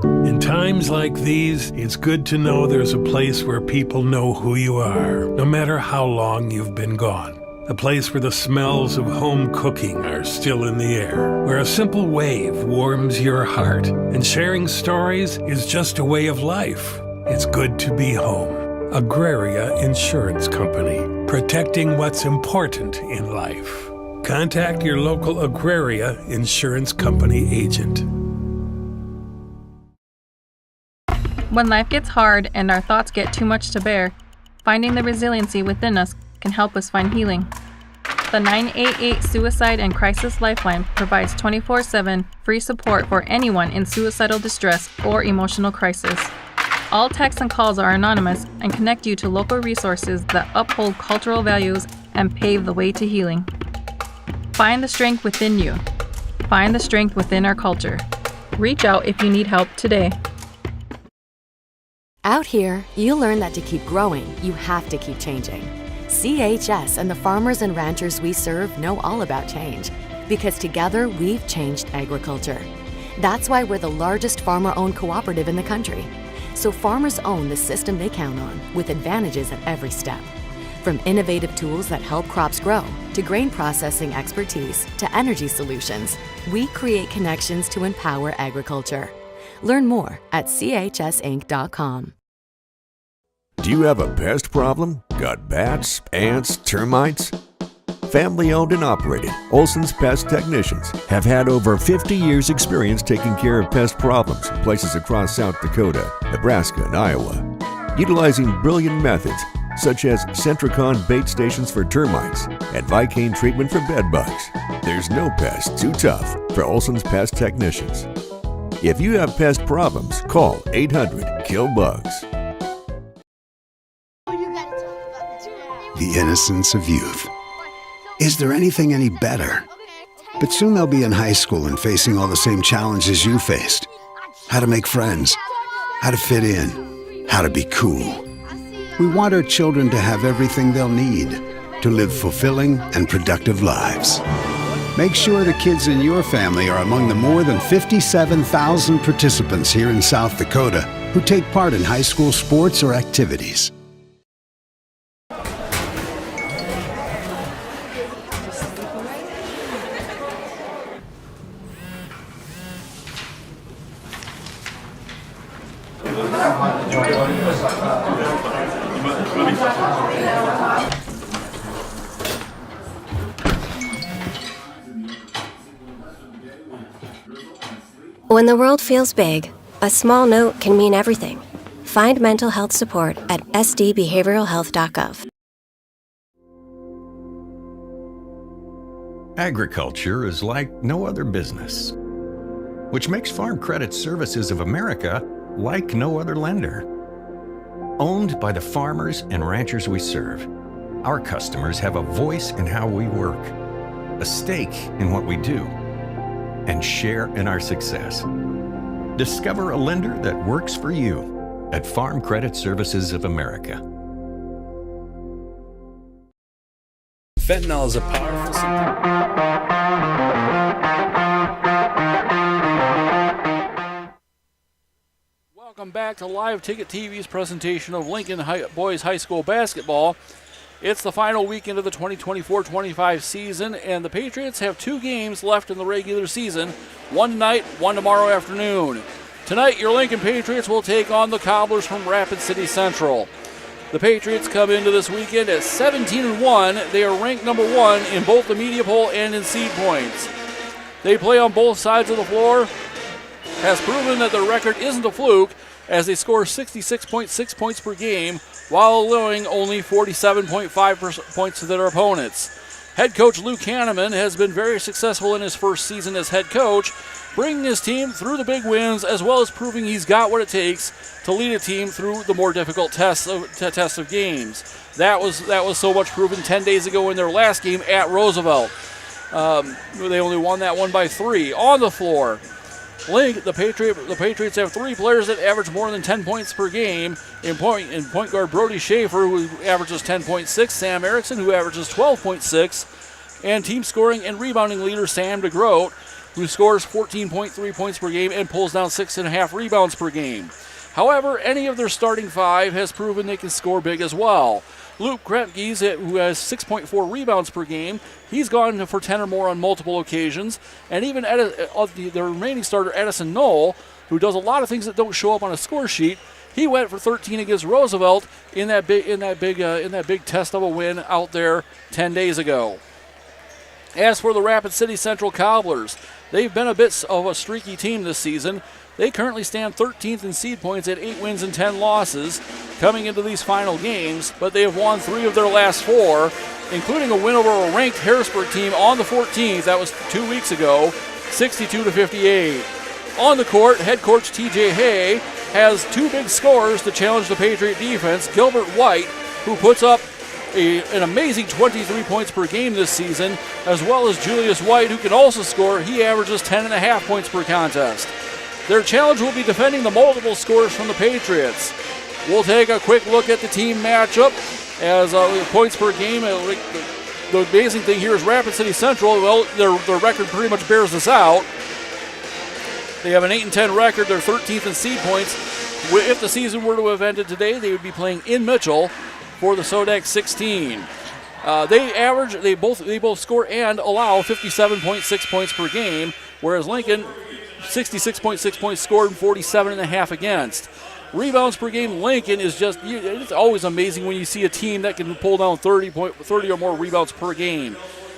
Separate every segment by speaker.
Speaker 1: In times like these, it's good to know there's a place where people know who you are, no matter how long you've been gone. A place where the smells of home cooking are still in the air, where a simple wave warms your heart, and sharing stories is just a way of life. It's good to be home. Agraria Insurance Company, protecting what's important in life. Contact your local Agraria Insurance Company agent.
Speaker 2: When life gets hard and our thoughts get too much to bear, finding the resiliency within us can help us find healing. The 988 Suicide and Crisis Lifeline provides 24/7 free support for anyone in suicidal distress or emotional crisis. All texts and calls are anonymous and connect you to local resources that uphold cultural values and pave the way to healing. Find the strength within you. Find the strength within our culture. Reach out if you need help today.
Speaker 3: Out here, you learn that to keep growing, you have to keep changing. CHS and the farmers and ranchers we serve know all about change, because together we've changed agriculture. That's why we're the largest farmer-owned cooperative in the country. So farmers own the system they count on, with advantages at every step. From innovative tools that help crops grow, to grain processing expertise, to energy solutions, we create connections to empower agriculture. Learn more at chsinc.com.
Speaker 4: Do you have a pest problem? Got bats, ants, termites? Family owned and operated, Olson's Pest Technicians have had over 50 years experience taking care of pest problems in places across South Dakota, Nebraska, and Iowa. Utilizing brilliant methods such as Centricon bait stations for termites and Vicane treatment for bed bugs. There's no pest too tough for Olson's Pest Technicians. If you have pest problems, call 800-KILL-BUGS.
Speaker 5: The innocence of youth. Is there anything any better? But soon they'll be in high school and facing all the same challenges you faced. How to make friends, how to fit in, how to be cool. We want our children to have everything they'll need to live fulfilling and productive lives. Make sure the kids in your family are among the more than 57,000 participants here in South Dakota who take part in high school sports or activities.
Speaker 6: When the world feels big, a small note can mean everything. Find mental health support at sdbehavioralhealth.gov.
Speaker 7: Agriculture is like no other business, which makes Farm Credit Services of America like no other lender. Owned by the farmers and ranchers we serve, our customers have a voice in how we work, a stake in what we do, and share in our success. Discover a lender that works for you at Farm Credit Services of America.
Speaker 8: Fentanyl is a powerful symptom.
Speaker 9: Welcome back to Live Ticket TV's presentation of Lincoln Boys High School basketball. It's the final weekend of the 2024-25 season, and the Patriots have 2 games left in the regular season, one tonight, one tomorrow afternoon. Tonight, your Lincoln Patriots will take on the Cobblers from Rapid City Central. The Patriots come into this weekend at 17-1. They are ranked number 1 in both the media poll and in seed points. They play on both sides of the floor, has proven that their record isn't a fluke, as they score 66.6 points per game while allowing only 47.5 points to their opponents. Head coach Luke Hanneman has been very successful in his first season as head coach, bringing his team through the big wins as well as proving he's got what it takes to lead a team through the more difficult tests of games. That was so much proven 10 days ago in their last game at Roosevelt. They only won that one by 3. On the floor, the Patriots have 3 players that average more than 10 points per game. In point guard Brody Schaefer, who averages 10.6, Sam Erickson, who averages 12.6, and team scoring and rebounding leader Sam DeGroat, who scores 14.3 points per game and pulls down 6.5 rebounds per game. However, any of their starting five has proven they can score big as well. Luke Krepke, who has 6.4 rebounds per game, he's gone for 10 or more on multiple occasions. And even the remaining starter, Edison Knoll, who does a lot of things that don't show up on a score sheet, he went for 13 against Roosevelt in that big test of a win out there 10 days ago. As for the Rapid City Central Cobblers, they've been a bit of a streaky team this season. They currently stand 13th in seed points at 8 wins and 10 losses coming into these final games, but they have won 3 of their last 4, including a win over a ranked Harrisburg team on the 14th. That was 2 weeks ago, 62-58. On the court, head coach TJ Hay has 2 big scorers to challenge the Patriot defense. Gilbert White, who puts up an amazing 23 points per game this season, as well as Julius White, who can also score. He averages 10.5 points per contest. Their challenge will be defending the multiple scores from the Patriots. We'll take a quick look at the team matchup as points per game. The amazing thing here is Rapid City Central, well, their record pretty much bears this out. They have an 8-10 record. They're 13th in seed points. If the season were to have ended today, they would be playing in Mitchell for the Sodex 16. They both score and allow 57.6 points per game, whereas Lincoln 66.6 points scored and 47.5 against. Rebounds per game, Lincoln is it's always amazing when you see a team that can pull down 30 or more rebounds per game.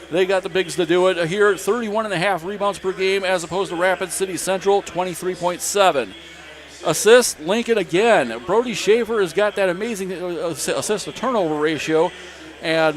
Speaker 9: They got the bigs to do it. Here, 31.5 rebounds per game as opposed to Rapid City Central, 23.7. Assists, Lincoln again. Brody Schaefer has got that amazing assist-to-turnover ratio, and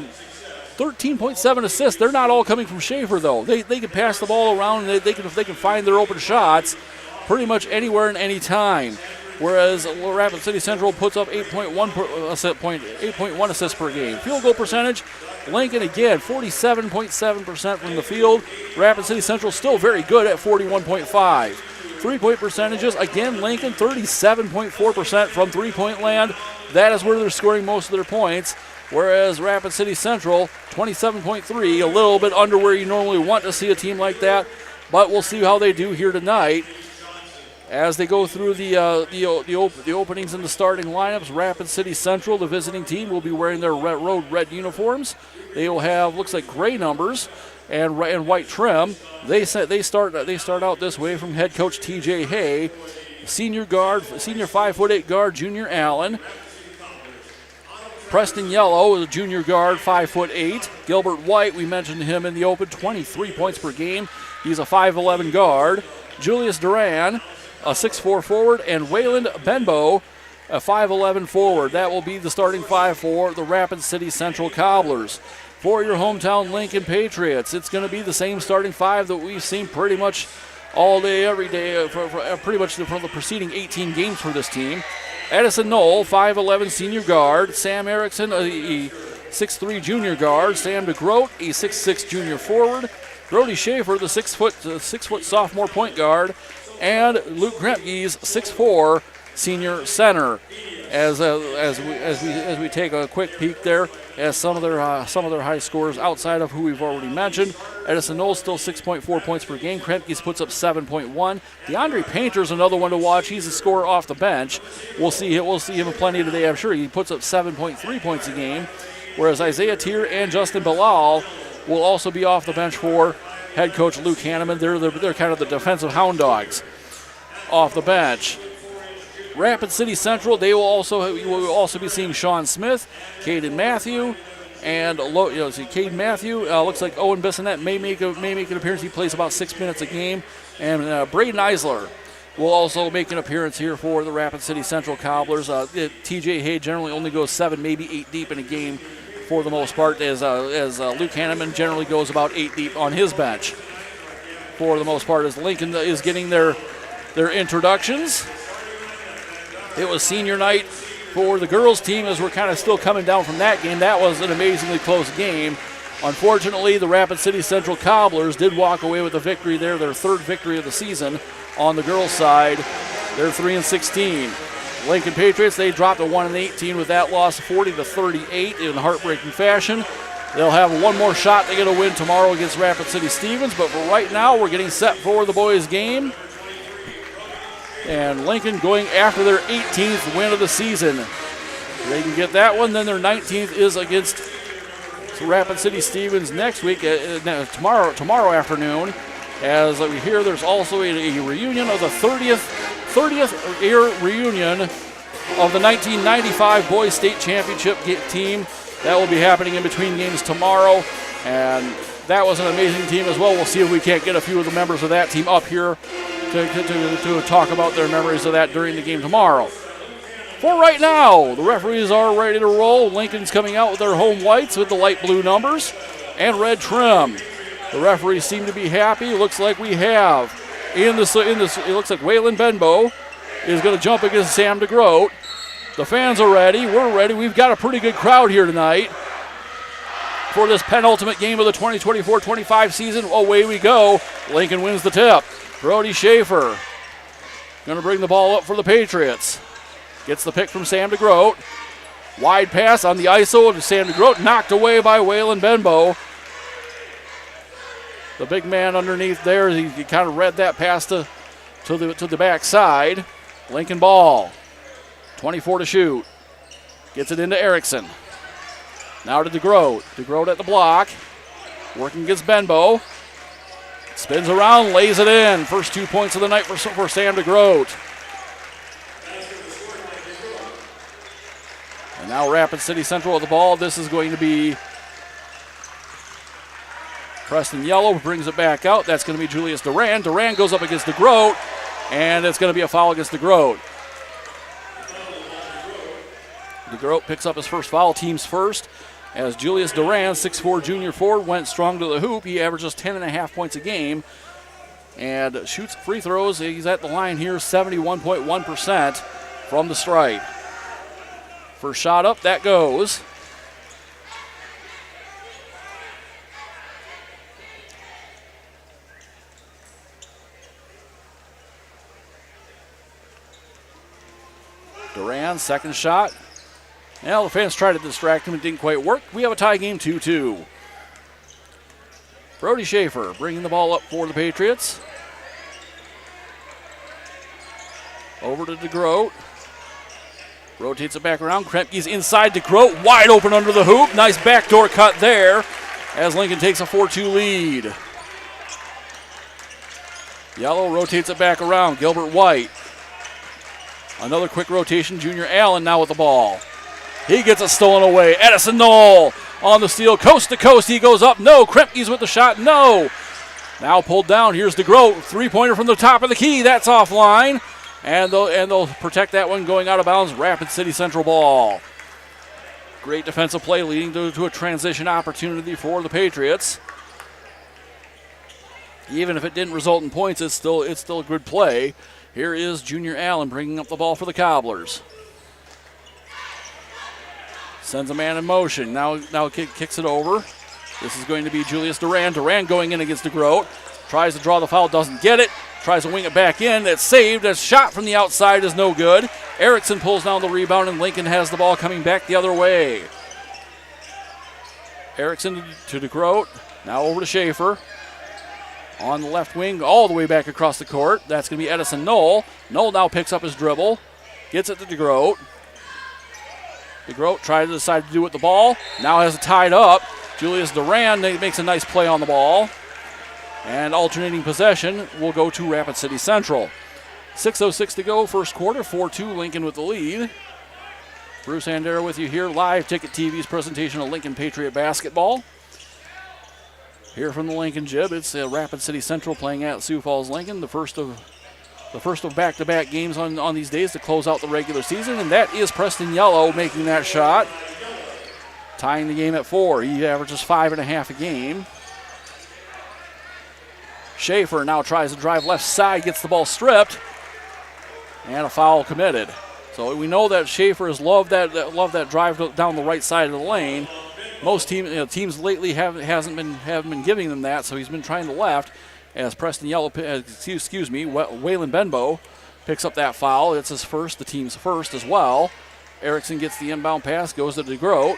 Speaker 9: 13.7 assists. They're not all coming from Schaefer, though. They can pass the ball around, and they can find their open shots pretty much anywhere and any time. Whereas Rapid City Central puts up 8.1 assists per game. Field goal percentage, Lincoln again, 47.7% from the field. Rapid City Central still very good at 41.5. Three-point percentages, again, Lincoln 37.4% from three-point land. That is where they're scoring most of their points. Whereas Rapid City Central, 27.3, a little bit under where you normally want to see a team like that. But we'll see how they do here tonight. As they go through the openings in the starting lineups, Rapid City Central, the visiting team, will be wearing their road red uniforms. They will have, looks like, gray numbers and white trim. They start out this way from head coach TJ Hay, senior 5'8" guard Junior Allen. Preston Yellow is a junior guard, 5'8". Gilbert White, we mentioned him in the open, 23 points per game. He's a 5'11" guard. Julius Duran, a 6'4" forward, and Wayland Benbow, a 5'11" forward. That will be the starting five for the Rapid City Central Cobblers. For your hometown Lincoln Patriots, it's going to be the same starting five that we've seen pretty much all day, every day, pretty much from the preceding 18 games for this team. Edison Knoll, 5'11" senior guard. Sam Erickson, a 6'3" junior guard. Sam DeGroat, a 6'6" junior forward. Brody Schaefer, the 6 foot sophomore point guard. And Luke Krepke's 6'4" senior center. As we take a quick peek there at some of their high scores outside of who we've already mentioned. Edison Knoll still 6.4 points per game. Krepke's puts up 7.1. DeAndre Painter's another one to watch. He's a scorer off the bench. We'll see him plenty today, I'm sure. He puts up 7.3 points a game. Whereas Isaiah Tier and Justin Bilal will also be off the bench for head coach Luke Hanneman. They're kind of the defensive hound dogs off the bench. Rapid City Central, you will also be seeing Sean Smith, Caden Matthew, and Caden Matthew. Looks like Owen Bissonette may make an appearance. He plays about 6 minutes a game, and Braden Eisler will also make an appearance here for the Rapid City Central Cobblers. TJ Hay generally only goes 7, maybe 8 deep in a game for the most part, as Luke Hanneman generally goes about 8 deep on his bench for the most part, as Lincoln is getting their introductions. It was senior night for the girls team as we're kind of still coming down from that game. That was an amazingly close game. Unfortunately, the Rapid City Central Cobblers did walk away with a victory there, their third victory of the season on the girls' side. They're 3-16. Lincoln Patriots, they dropped to 1-18 with that loss, 40-38 in heartbreaking fashion. They'll have one more shot to get a win tomorrow against Rapid City Stevens, but for right now, we're getting set for the boys' game. And Lincoln going after their 18th win of the season. If they can get that one, then their 19th is against Rapid City Stevens next week, tomorrow afternoon. As we hear, there's also a reunion of the 30th year reunion of the 1995 Boys State Championship team. That will be happening in between games tomorrow, and that was an amazing team as well. We'll see if we can't get a few of the members of that team up here to talk about their memories of that during the game tomorrow. For right now, the referees are ready to roll. Lincoln's coming out with their home whites with the light blue numbers and red trim. The referees seem to be happy. Looks like we have it looks like Waylon Benbow is going to jump against Sam DeGroat. The fans are ready. We're ready. We've got a pretty good crowd here tonight for this penultimate game of the 2024-25 season. Away we go. Lincoln wins the tip. Brody Schaefer going to bring the ball up for the Patriots. Gets the pick from Sam DeGroat. Wide pass on the ISO to Sam DeGroat. Knocked away by Waylon Benbow. The big man underneath there, he kind of read that pass to the backside. Lincoln ball. 24 to shoot. Gets it into Erickson. Now to DeGroat. DeGroat at the block. Working against Benbow. Spins around, lays it in. First 2 points of the night for Sam DeGroat. And now Rapid City Central with the ball. This is going to be Preston Yellow, brings it back out. That's going to be Julius Duran. Duran goes up against DeGroat, and it's going to be a foul against DeGroat. DeGroat picks up his first foul, team's first, as Julius Duran, 6'4" junior forward, went strong to the hoop. He averages 10.5 points a game and shoots free throws. He's at the line here, 71.1% from the stripe. First shot up, that goes. Duran, second shot. Now the fans tried to distract him. It didn't quite work. We have a tie game, 2-2. Brody Schaefer bringing the ball up for the Patriots. Over to DeGroat. Rotates it back around. Krempke's inside DeGroat. Wide open under the hoop. Nice backdoor cut there as Lincoln takes a 4-2 lead. Yellow rotates it back around. Gilbert White. Another quick rotation. Junior Allen now with the ball. He gets it stolen away. Edison Knoll on the steal. Coast to coast. He goes up. No. Krempke's with the shot. No. Now pulled down. Here's DeGroat. Three-pointer from the top of the key. That's offline. And they'll protect that one going out of bounds. Rapid City Central ball. Great defensive play leading to a transition opportunity for the Patriots. Even if it didn't result in points, it's still a good play. Here is Junior Allen bringing up the ball for the Cobblers. Sends a man in motion. Now kicks it over. This is going to be Julius Duran. Duran going in against DeGroat. Tries to draw the foul, doesn't get it. Tries to wing it back in. That's saved. That shot from the outside is no good. Erickson pulls down the rebound, and Lincoln has the ball coming back the other way. Erickson to DeGroat. Now over to Schaefer. On the left wing, all the way back across the court. That's going to be Edison Knoll. Knoll now picks up his dribble. Gets it to DeGroat. DeGroat tries to decide to do with the ball. Now has it tied up. Julius Duran makes a nice play on the ball. And alternating possession will go to Rapid City Central. 6:06 to go, first quarter, 4-2, Lincoln with the lead. Bruce Andera with you here, live Ticket TV's presentation of Lincoln Patriot basketball. Here from the Lincoln Jib, it's Rapid City Central playing at Sioux Falls Lincoln, the first of back-to-back games on these days to close out the regular season, and that is Preston Yellow making that shot, tying the game at 4. He averages 5.5 a game. Schaefer now tries to drive left side, gets the ball stripped, and a foul committed. So we know that Schaefer has loved that drive down the right side of the lane. Most teams lately haven't been giving them that, so he's been trying the left. As Preston Yellow, Waylon Benbow picks up that foul. It's his first, the team's first as well. Erickson gets the inbound pass, goes to DeGroat,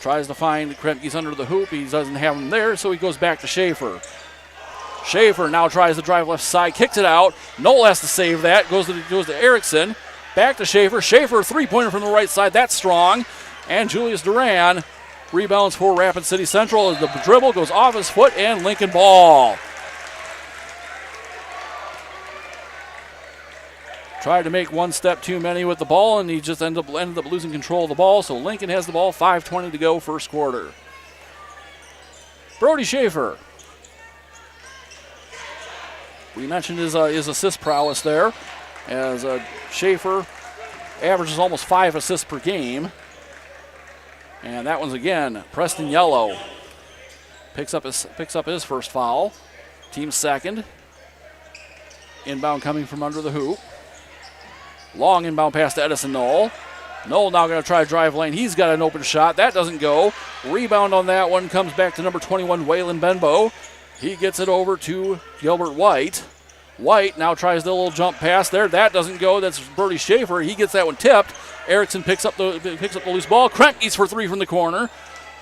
Speaker 9: Tries to find Krempke's under the hoop. He doesn't have him there, so he goes back to Schaefer. Schaefer now tries to drive left side, kicks it out. Noel has to save that. Goes to Erickson. Back to Schaefer. Schaefer, three-pointer from the right side. That's strong. And Julius Duran rebounds for Rapid City Central as the dribble goes off his foot, and Lincoln ball. Tried to make one step too many with the ball, and he just ended up losing control of the ball. So Lincoln has the ball, 5:20 to go, first quarter. Brody Schaefer. We mentioned his assist prowess there, as Schaefer averages almost 5 assists per game. And that one's again Preston Yellow picks up his first foul. Team second. Inbound coming from under the hoop. Long inbound pass to Edison Knoll. Knoll now going to try to drive lane. He's got an open shot. That doesn't go. Rebound on that one comes back to number 21, Waylon Benbow. He gets it over to Gilbert White. White now tries the little jump pass there. That doesn't go. That's Brody Schaefer. He gets that one tipped. Erickson picks up the loose ball. Krempke's for three from the corner.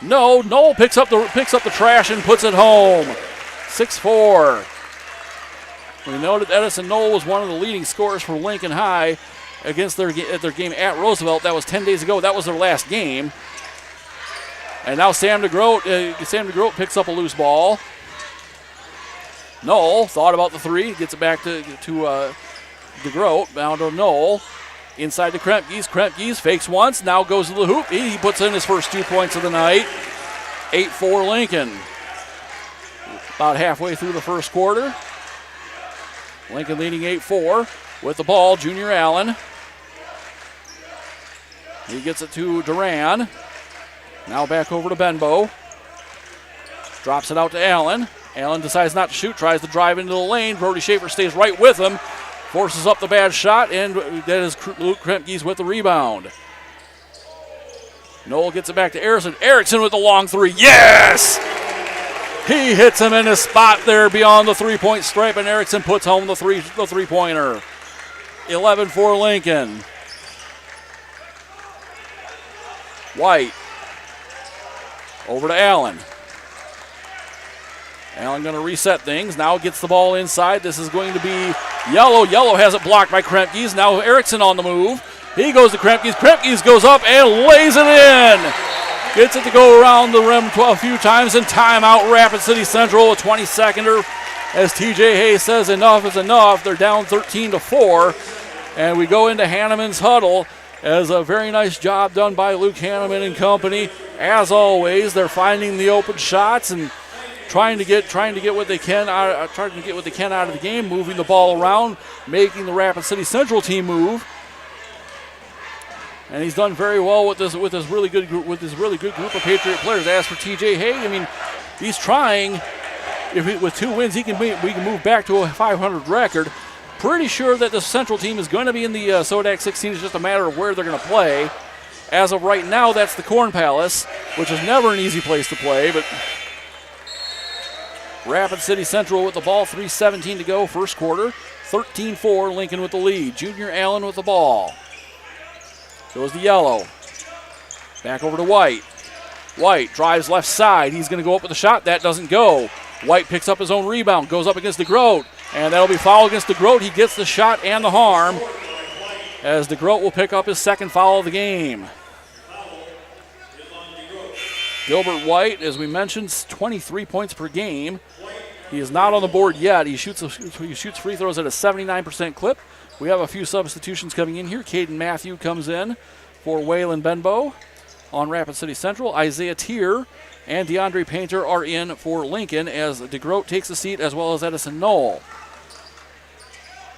Speaker 9: No, Knoll picks up the trash and puts it home. 6-4. We noted Edison Knoll was one of the leading scorers for Lincoln High against their game at Roosevelt. That was 10 days ago. That was their last game. And now Sam DeGroat picks up a loose ball. Knoll thought about the three, gets it back to DeGroat, bound to Knoll. Inside to Krempke's. Krempke's fakes once, now goes to the hoop. He puts in his first 2 points of the night. 8-4 Lincoln. About halfway through the first quarter. Lincoln leading 8-4 with the ball. Junior Allen. He gets it to Duran. Now back over to Benbow. Drops it out to Allen. Allen decides not to shoot, tries to drive into the lane. Brody Schaefer stays right with him. Forces up the bad shot, and that is Luke Krempke's with the rebound. Knoll gets it back to Erickson. Erickson with the long three. Yes! He hits him in a spot there beyond the three-point stripe, and Erickson puts home the three-pointer. 11-4 Lincoln. White. Over to Allen. Allen going to reset things. Now gets the ball inside. This is going to be Yellow. Yellow has it blocked by Krempke's. Now Erickson on the move. He goes to Krempke's. Krempke's goes up and lays it in. Gets it to go around the rim a few times, and timeout Rapid City Central, a 20-seconder. As TJ Hayes says, enough is enough. They're down 13-4. And we go into Hanneman's huddle as a very nice job done by Luke Hanneman and company. As always, they're finding the open shots and trying to get what they can out of the game, moving the ball around, making the Rapid City Central team move. And he's done very well with this really good group of Patriot players. As for TJ Hay, I mean, he's trying. With 2 wins, we can move back to a 500 record. Pretty sure that the Central team is going to be in the Sodak 16. It's just a matter of where they're going to play. As of right now, that's the Corn Palace, which is never an easy place to play, but Rapid City Central with the ball, 3:17 to go, first quarter. 13-4, Lincoln with the lead. Junior Allen with the ball. Goes to Yellow. Back over to White. White drives left side. He's going to go up with a shot. That doesn't go. White picks up his own rebound, goes up against DeGroat, and that'll be foul against DeGroat. He gets the shot and the harm, as DeGroat will pick up his second foul of the game. Gilbert White, as we mentioned, 23 points per game. He is not on the board yet. He shoots free throws at a 79% clip. We have a few substitutions coming in here. Caden Matthew comes in for Waylon Benbow on Rapid City Central. Isaiah Tier and DeAndre Painter are in for Lincoln as DeGroat takes a seat, as well as Edison Knoll.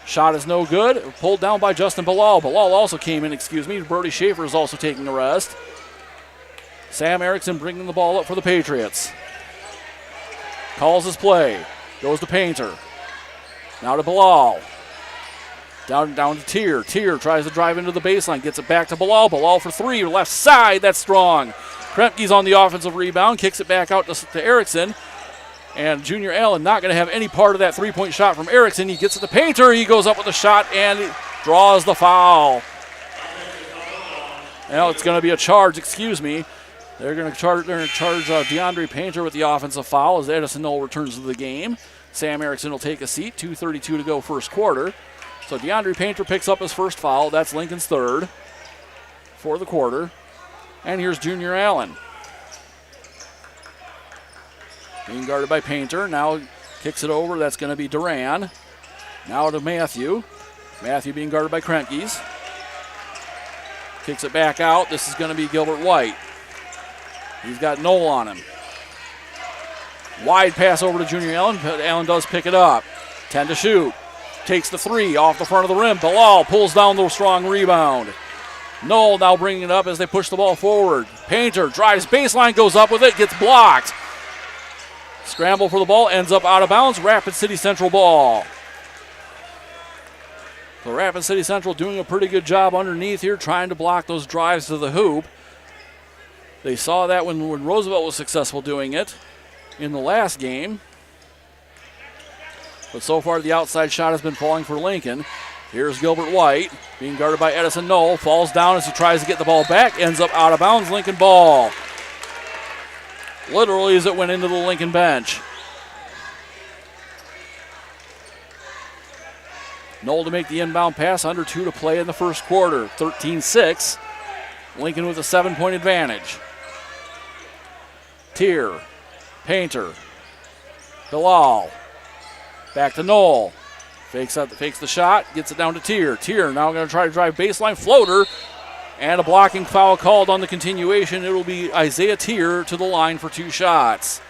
Speaker 9: Shot is no good. Pulled down by Justin Bilal. Bilal also came in, Brody Schaefer is also taking a rest. Sam Erickson bringing the ball up for the Patriots. Calls his play. Goes to Painter. Now to Bilal. Down to Tier. Tier tries to drive into the baseline. Gets it back to Bilal. Bilal for three. Left side. That's strong. Krempke's on the offensive rebound. Kicks it back out to Erickson. And Junior Allen not going to have any part of that three-point shot from Erickson. He gets it to Painter. He goes up with a shot and draws the foul. Now it's going to be a charge, They're going to charge DeAndre Painter with the offensive foul as Edison Knoll returns to the game. Sam Erickson will take a seat. 2:32 to go first quarter. So DeAndre Painter picks up his first foul. That's Lincoln's third for the quarter. And here's Junior Allen. Being guarded by Painter. Now kicks it over. That's going to be Duran. Now to Matthew. Matthew being guarded by Kremkes. Kicks it back out. This is going to be Gilbert White. He's got Knoll on him. Wide pass over to Junior Allen, but Allen does pick it up. 10 to shoot. Takes the three off the front of the rim. Bilal pulls down the strong rebound. Knoll now bringing it up as they push the ball forward. Painter drives baseline, goes up with it, gets blocked. Scramble for the ball, ends up out of bounds. Rapid City Central ball. So Rapid City Central doing a pretty good job underneath here, trying to block those drives to the hoop. They saw that when Roosevelt was successful doing it in the last game. But so far the outside shot has been falling for Lincoln. Here's Gilbert White being guarded by Edison Knoll. Falls down as he tries to get the ball back. Ends up out of bounds. Lincoln ball. Literally as it went into the Lincoln bench. Knoll to make the inbound pass. Under 2 to play in the first quarter. 13-6. Lincoln with a 7-point advantage. Tier. Painter. Bilal. Back to Knoll. Fakes the shot. Gets it down to Tier. Tier now going to try to drive baseline. Floater. And a blocking foul called on the continuation. It will be Isaiah Tier to the line for 2 shots.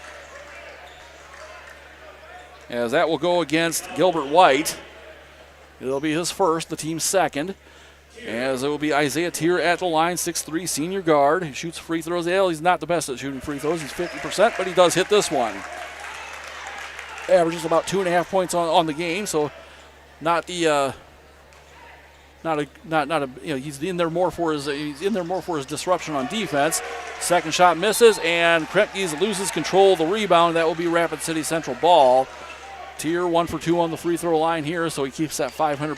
Speaker 9: As that will go against Gilbert White. It'll be his first, the team's second. As it will be Isaiah Tier at the line, 6'3", senior guard. He shoots free throws. He's not the best at shooting free throws. He's 50%, but he does hit this one. Averages about 2.5 points on the game, so not the he's in there more for his disruption on defense. Second shot misses, and Kremkes loses control of the rebound. That will be Rapid City Central ball. Tier 1 for 2 on the free throw line here, so he keeps that 500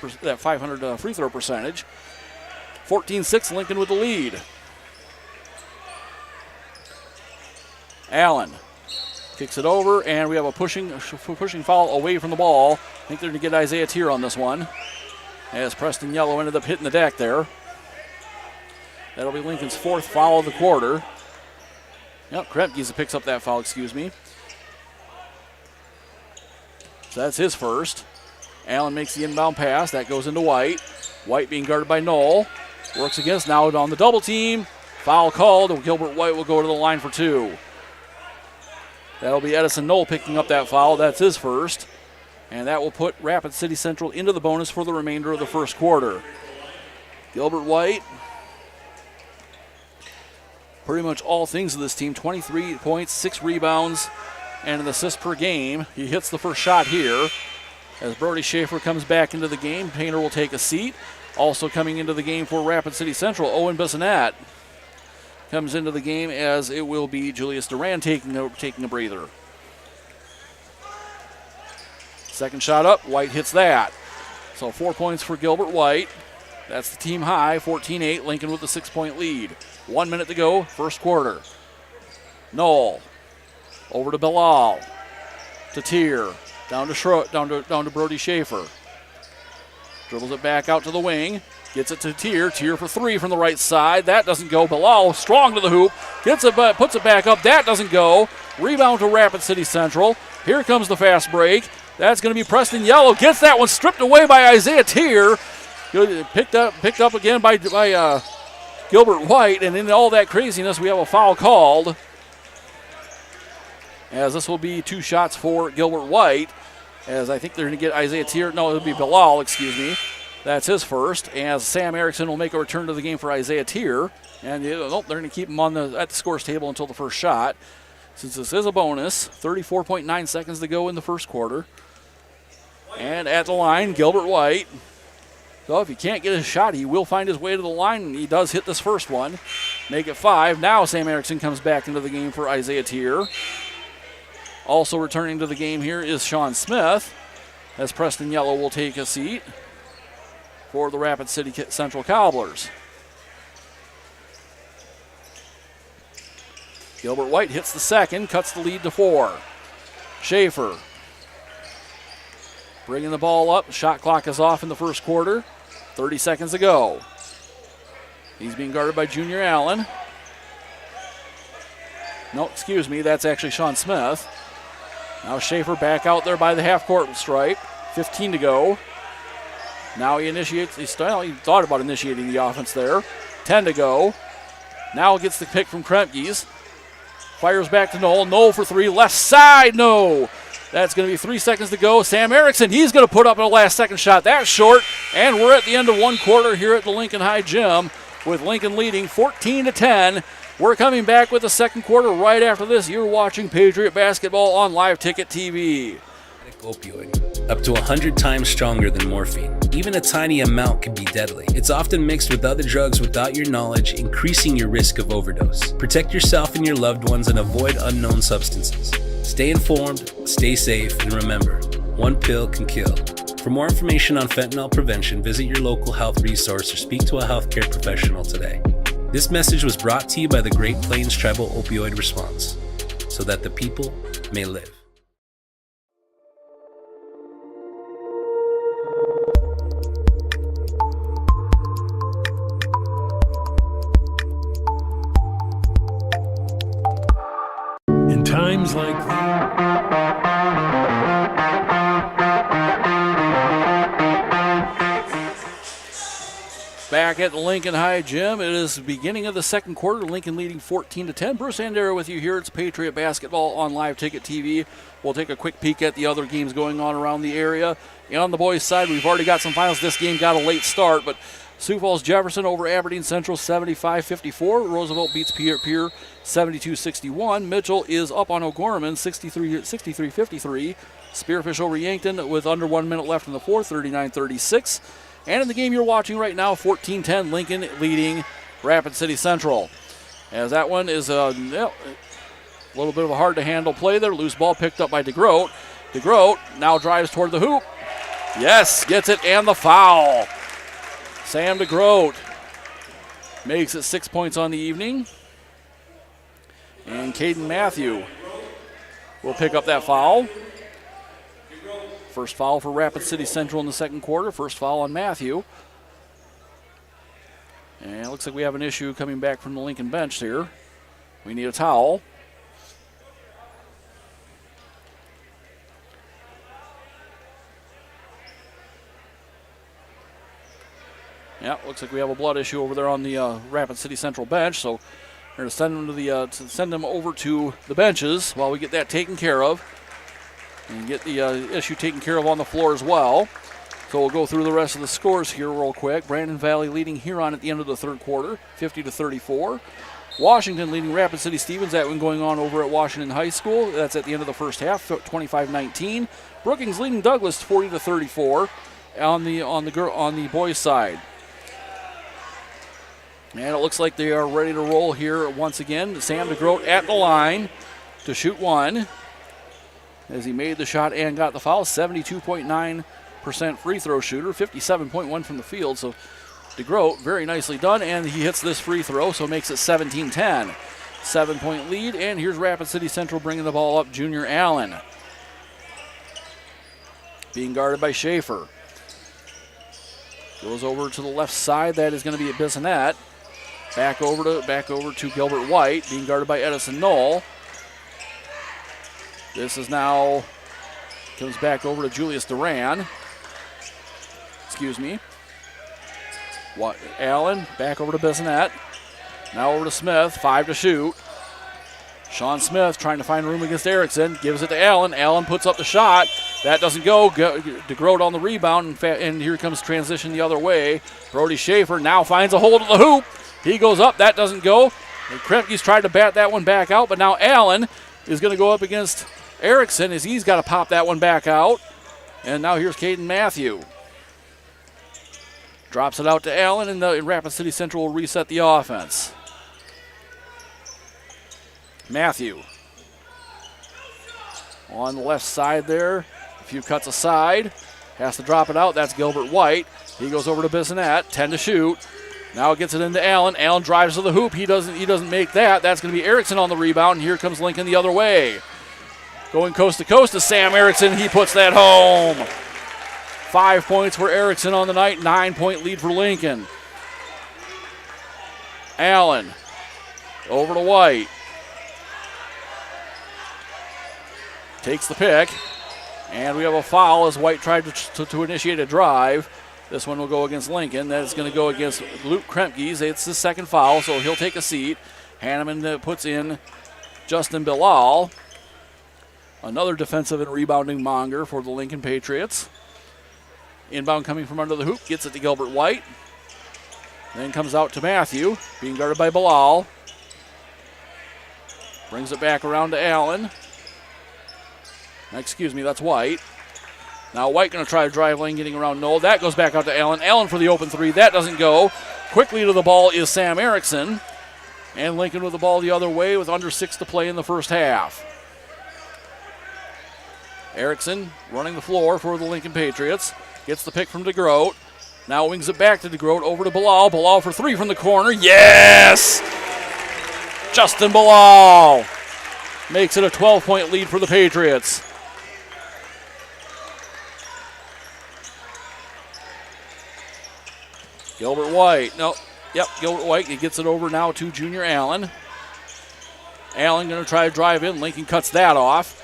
Speaker 9: free throw percentage. 14-6, Lincoln with the lead. Allen kicks it over, and we have a pushing foul away from the ball. I think they're going to get Isaiah Tier on this one, as Preston Yellow ended up hitting the deck there. That'll be Lincoln's 4th foul of the quarter. Yep, Kremkes picks up that foul, excuse me. So that's his first. Allen makes the inbound pass. That goes into White. White being guarded by Knoll. Works against now on the double team. Foul called. Gilbert White will go to the line for 2. That'll be Edison Knoll picking up that foul. That's his first. And that will put Rapid City Central into the bonus for the remainder of the first quarter. Gilbert White. Pretty much all things of this team. 23 points, 6 rebounds, and an assist per game. He hits the first shot here. As Brody Schaefer comes back into the game, Painter will take a seat. Also coming into the game for Rapid City Central, Owen Bissonette comes into the game, as it will be Julius Duran taking a breather. Second shot up, White hits that. So 4 points for Gilbert White. That's the team high, 14-8, Lincoln with a 6-point lead. 1 minute to go, first quarter. Knoll. Over to Bilal. To Tier. Down to Brody Schaefer. Dribbles it back out to the wing. Gets it to Tier. Tier for 3 from the right side. That doesn't go. Bilal strong to the hoop. Gets it, but puts it back up. That doesn't go. Rebound to Rapid City Central. Here comes the fast break. That's going to be Preston Yellow. Gets that one stripped away by Isaiah Tier. Picked up again by Gilbert White. And in all that craziness, we have a foul called, as this will be 2 shots for Gilbert White, as I think they're going to get Isaiah Tier. No, it'll be Bilal, excuse me. That's his first, as Sam Erickson will make a return to the game for Isaiah Tier. And they're going to keep him at the scores table until the first shot. Since this is a bonus, 34.9 seconds to go in the first quarter. And at the line, Gilbert White. So if he can't get a shot, he will find his way to the line, and he does hit this first one. Make it 5. Now Sam Erickson comes back into the game for Isaiah Tier. Also returning to the game here is Sean Smith, as Preston Yellow will take a seat for the Rapid City Central Cobblers. Gilbert White hits the second, cuts the lead to 4. Schaefer bringing the ball up. Shot clock is off in the first quarter. 30 seconds to go. He's being guarded by Junior Allen. No, excuse me, that's actually Sean Smith. Now Schaefer back out there by the half-court stripe. 15 to go. Now he initiates, he thought about initiating the offense there. 10 to go. Now gets the pick from Kremkes. Fires back to Knoll. Knoll for 3. Left side, no. That's going to be 3 seconds to go. Sam Erickson, he's going to put up a last-second shot. That's short, and we're at the end of one quarter here at the Lincoln High Gym with Lincoln leading 14-10. We're coming back with the second quarter right after this. You're watching Patriot Basketball on Live Ticket TV.
Speaker 8: Opioid, up to 100 times stronger than morphine. Even a tiny amount can be deadly. It's often mixed with other drugs without your knowledge, increasing your risk of overdose. Protect yourself and your loved ones and avoid unknown substances. Stay informed, stay safe, and remember, one pill can kill. For more information on fentanyl prevention, visit your local health resource or speak to a healthcare professional today. This message was brought to you by the Great Plains Tribal Opioid Response, so that the people may live.
Speaker 1: In times like
Speaker 9: back at the Lincoln High Gym, it is the beginning of the second quarter. Lincoln leading 14-10. Bruce Andera with you here. It's Patriot Basketball on Live Ticket TV. We'll take a quick peek at the other games going on around the area. And on the boys' side, we've already got some finals. This game got a late start, but Sioux Falls Jefferson over Aberdeen Central 75-54. Roosevelt beats Pierre 72-61. Mitchell is up on O'Gorman 63-53. Spearfish over Yankton with under 1 minute left in the fourth, 39-36. And in the game you're watching right now, 14-10, Lincoln leading Rapid City Central. As that one is a little bit of a hard-to-handle play there. Loose ball picked up by DeGroat. DeGroat now drives toward the hoop. Yes, gets it and the foul. Sam DeGroat makes it 6 points on the evening. And Caden Matthew will pick up that foul. First foul for Rapid City Central in the second quarter. First foul on Matthew. And it looks like we have an issue coming back from the Lincoln bench here. We need a towel. Yeah, looks like we have a blood issue over there on the Rapid City Central bench. So we're going to send them send them over to the benches while we get that taken care of. And get the issue taken care of on the floor as well. So we'll go through the rest of the scores here real quick. Brandon Valley leading Huron at the end of the third quarter, 50-34. Washington leading Rapid City Stevens. That one going on over at Washington High School. That's at the end of the first half, 25-19. Brookings leading Douglas 40-34 on the boys' side. And it looks like they are ready to roll here once again. Sam DeGroat at the line to shoot one. As he made the shot and got the foul, 72.9% free throw shooter, 57.1 from the field. So DeGroat, very nicely done, and he hits this free throw, so makes it 17-10. 7-point lead, and here's Rapid City Central bringing the ball up, Junior Allen. Being guarded by Schaefer. Goes over to the left side, that is going to be at Bissonette. Back over to Gilbert White, being guarded by Edison Knoll. This is now, comes back over to Julius Duran. Excuse me. Allen, back over to Bissonette. Now over to Smith, 5 to shoot. Sean Smith trying to find room against Erickson, gives it to Allen. Allen puts up the shot. That doesn't go. DeGroat on the rebound, and here comes transition the other way. Brody Schaefer now finds a hold of the hoop. He goes up, that doesn't go. Kremke's tried to bat that one back out, but now Allen is going to go up against Erickson as he's got to pop that one back out. And now here's Caden Matthew. Drops it out to Allen, and Rapid City Central will reset the offense. Matthew on the left side there. A few cuts aside. Has to drop it out. That's Gilbert White. He goes over to Bissonette. 10 to shoot. Now gets it into Allen. Allen drives to the hoop. He doesn't make that. That's going to be Erickson on the rebound. And here comes Lincoln the other way. Going coast to coast to Sam Erickson. He puts that home. 5 points for Erickson on the night. 9-point lead for Lincoln. Allen over to White. Takes the pick. And we have a foul as White tried to initiate a drive. This one will go against Lincoln. That is going to go against Luke Kremke's. It's his second foul, so he'll take a seat. Hanneman puts in Justin Bilal. Another defensive and rebounding monger for the Lincoln Patriots. Inbound coming from under the hoop. Gets it to Gilbert White. Then comes out to Matthew, being guarded by Bilal. Brings it back around to Allen. Excuse me, that's White. Now White going to try to drive lane, getting around Noel. That goes back out to Allen. Allen for the open three. That doesn't go. Quickly to the ball is Sam Erickson. And Lincoln with the ball the other way with under 6 to play in the first half. Erickson running the floor for the Lincoln Patriots. Gets the pick from DeGroat. Now wings it back to DeGroat over to Bilal. Bilal for three from the corner. Yes! Justin Bilal makes it a 12-point lead for the Patriots. Gilbert White. Gilbert White. He gets it over now to Junior Allen. Allen going to try to drive in. Lincoln cuts that off.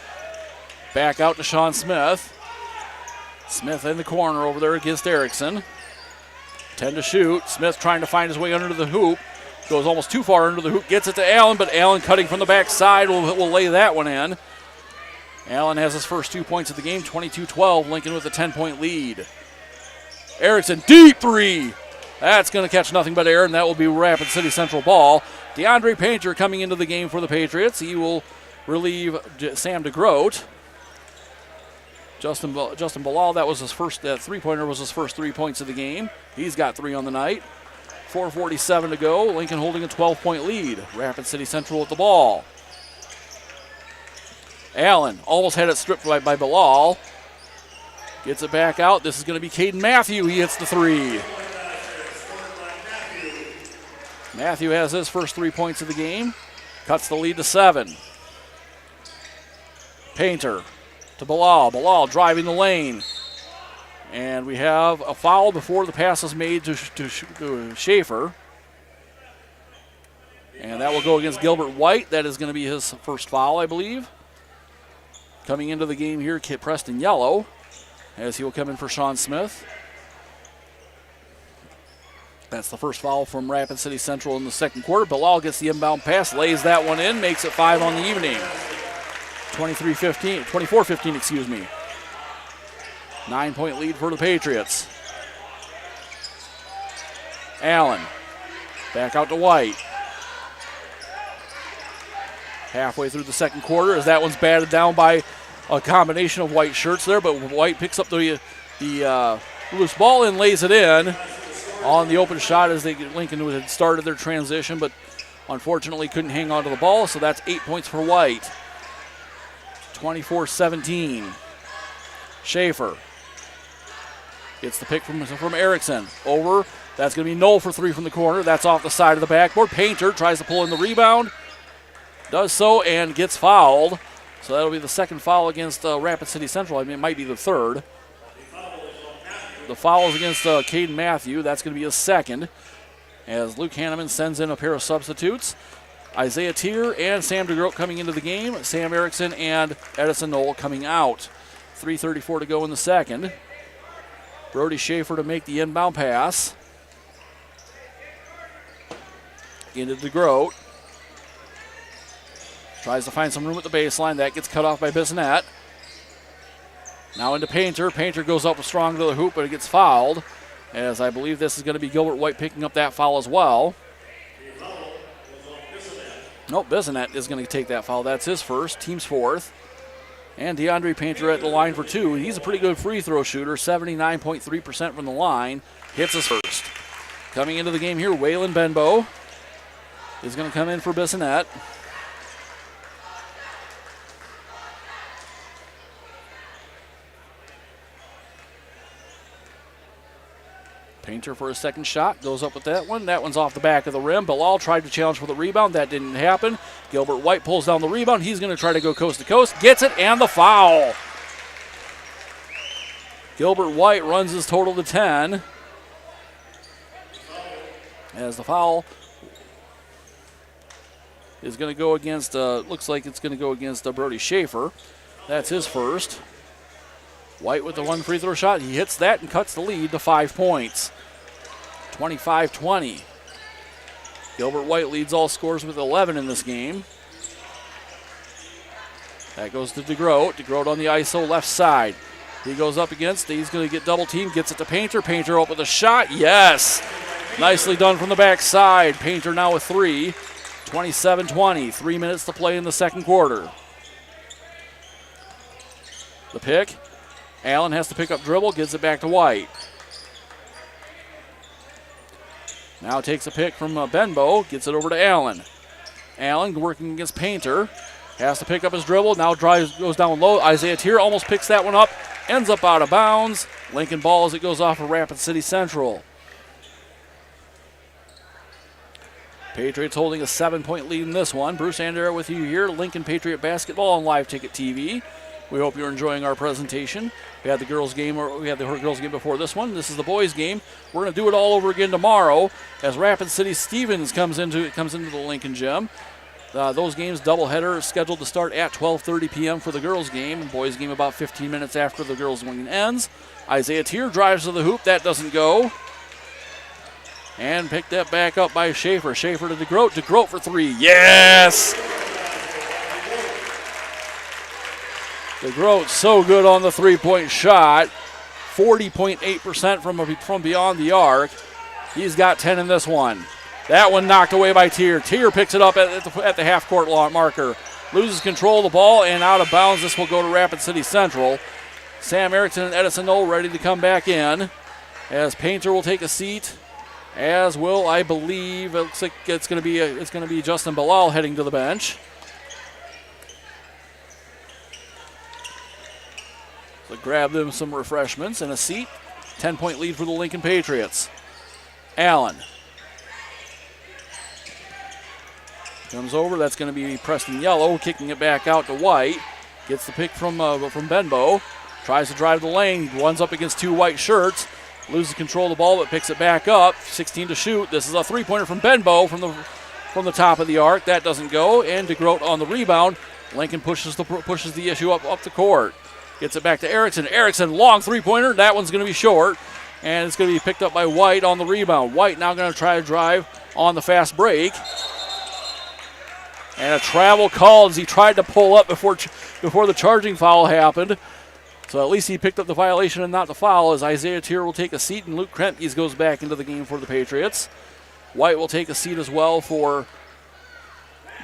Speaker 9: Back out to Sean Smith. Smith in the corner over there against Erickson. 10 to shoot. Smith trying to find his way under the hoop. Goes almost too far under the hoop. Gets it to Allen, but Allen cutting from the backside will lay that one in. Allen has his first 2 points of the game. 22-12. Lincoln with a 10-point lead. Erickson, deep three. That's going to catch nothing but air, and that will be Rapid City Central ball. DeAndre Painter coming into the game for the Patriots. He will relieve Sam DeGroat. Justin Bilal, that was his first, that three-pointer was his first 3 points of the game. He's got 3 on the night. 4:47 to go. Lincoln holding a 12-point lead. Rapid City Central with the ball. Allen almost had it stripped by Bilal. Gets it back out. This is going to be Caden Matthew. He hits the three. Matthew has his first 3 points of the game. Cuts the lead to 7. Painter to Bilal. Bilal driving the lane. And we have a foul before the pass is made to Schaefer. And that will go against Gilbert White. That is going to be his first foul, I believe. Coming into the game here, Kit Preston Yellow, as he will come in for Sean Smith. That's the first foul from Rapid City Central in the second quarter. Bilal gets the inbound pass, lays that one in, makes it 5 on the evening. 24-15, excuse me. 9-point lead for the Patriots. Allen, back out to White. Halfway through the second quarter, as that one's batted down by a combination of White shirts there, but White picks up the loose ball and lays it in on the open shot as Lincoln had started their transition, but unfortunately couldn't hang on to the ball, so that's 8 points for White. 24-17. Schaefer gets the pick from Erickson. Over. That's going to be Knoll for 3 from the corner. That's off the side of the backboard. Painter tries to pull in the rebound. Does so and gets fouled. So that'll be the second foul against Rapid City Central. I mean, it might be the third. The foul is against Caden Matthew. That's going to be his second, as Luke Hanneman sends in a pair of substitutes. Isaiah Tier and Sam DeGroat coming into the game. Sam Erickson and Edison Knoll coming out. 3:34 to go in the second. Brody Schaefer to make the inbound pass. Into DeGroat. Tries to find some room at the baseline. That gets cut off by Bissonette. Now into Painter. Painter goes up strong to the hoop, but it gets fouled, as I believe this is going to be Gilbert White picking up that foul as well. Nope, Bissonette is going to take that foul. That's his first, team's fourth. And DeAndre Painter at the line for 2. He's a pretty good free throw shooter, 79.3% from the line. Hits his first. Coming into the game here, Waylon Benbow is going to come in for Bissonette. Painter for a second shot, goes up with that one. That one's off the back of the rim. Bilal tried to challenge for the rebound. That didn't happen. Gilbert White pulls down the rebound. He's going to try to go coast to coast. Gets it, and the foul. Gilbert White runs his total to 10. As the foul is going to go against, looks like it's going to go against Brody Schaefer. That's his first. White with the one free throw shot. He hits that and cuts the lead to 5 points. 25-20. Gilbert White leads all scorers with 11 in this game. That goes to DeGroat. DeGroat on the ISO left side. He goes up against, he's going to get double teamed, gets it to Painter. Painter up with a shot. Yes! Nicely done from the backside. Painter now with 3. 27-20. 3 minutes to play in the second quarter. The pick. Allen has to pick up dribble, gives it back to White. Now takes a pick from Benbow, gets it over to Allen. Allen working against Painter. Has to pick up his dribble, now drives, goes down low. Isaiah Tier almost picks that one up, ends up out of bounds. Lincoln ball as it goes off of Rapid City Central. Patriots holding a 7-point lead in this one. Bruce Andera with you here, Lincoln Patriot Basketball on Live Ticket TV. We hope you're enjoying our presentation. We had the girls' game, before this one. This is the boys' game. We're going to do it all over again tomorrow as Rapid City Stevens comes into the Lincoln Gym. Those games, doubleheader, scheduled to start at 12:30 p.m. for the girls' game. Boys' game about 15 minutes after the girls' game ends. Isaiah Tier drives to the hoop. That doesn't go. And picked that back up by Schaefer. Schaefer to DeGroat. DeGroat for 3. Yes! DeGroat so good on the three-point shot. 40.8% from beyond the arc. He's got 10 in this one. That one knocked away by Tier. Tier picks it up at the half-court marker. Loses control of the ball and out of bounds. This will go to Rapid City Central. Sam Erickson and Edison Knoll ready to come back in. As Painter will take a seat. As will, I believe, it looks like it's going to be Justin Bilal heading to the bench. So grab them some refreshments and a seat. 10-point lead for the Lincoln Patriots. Allen comes over. That's going to be Preston Yellow, kicking it back out to White. Gets the pick from Benbow. Tries to drive the lane. Runs up against 2 white shirts. Loses control of the ball, but picks it back up. 16 to shoot. This is a three-pointer from Benbow from the top of the arc. That doesn't go. And DeGroat on the rebound. Lincoln pushes the issue up the court. Gets it back to Erickson. Erickson, long three-pointer. That one's going to be short. And it's going to be picked up by White on the rebound. White now going to try to drive on the fast break. And a travel call as he tried to pull up before the charging foul happened. So at least he picked up the violation and not the foul, as Isaiah Tier will take a seat and Luke Krempkes goes back into the game for the Patriots. White will take a seat as well for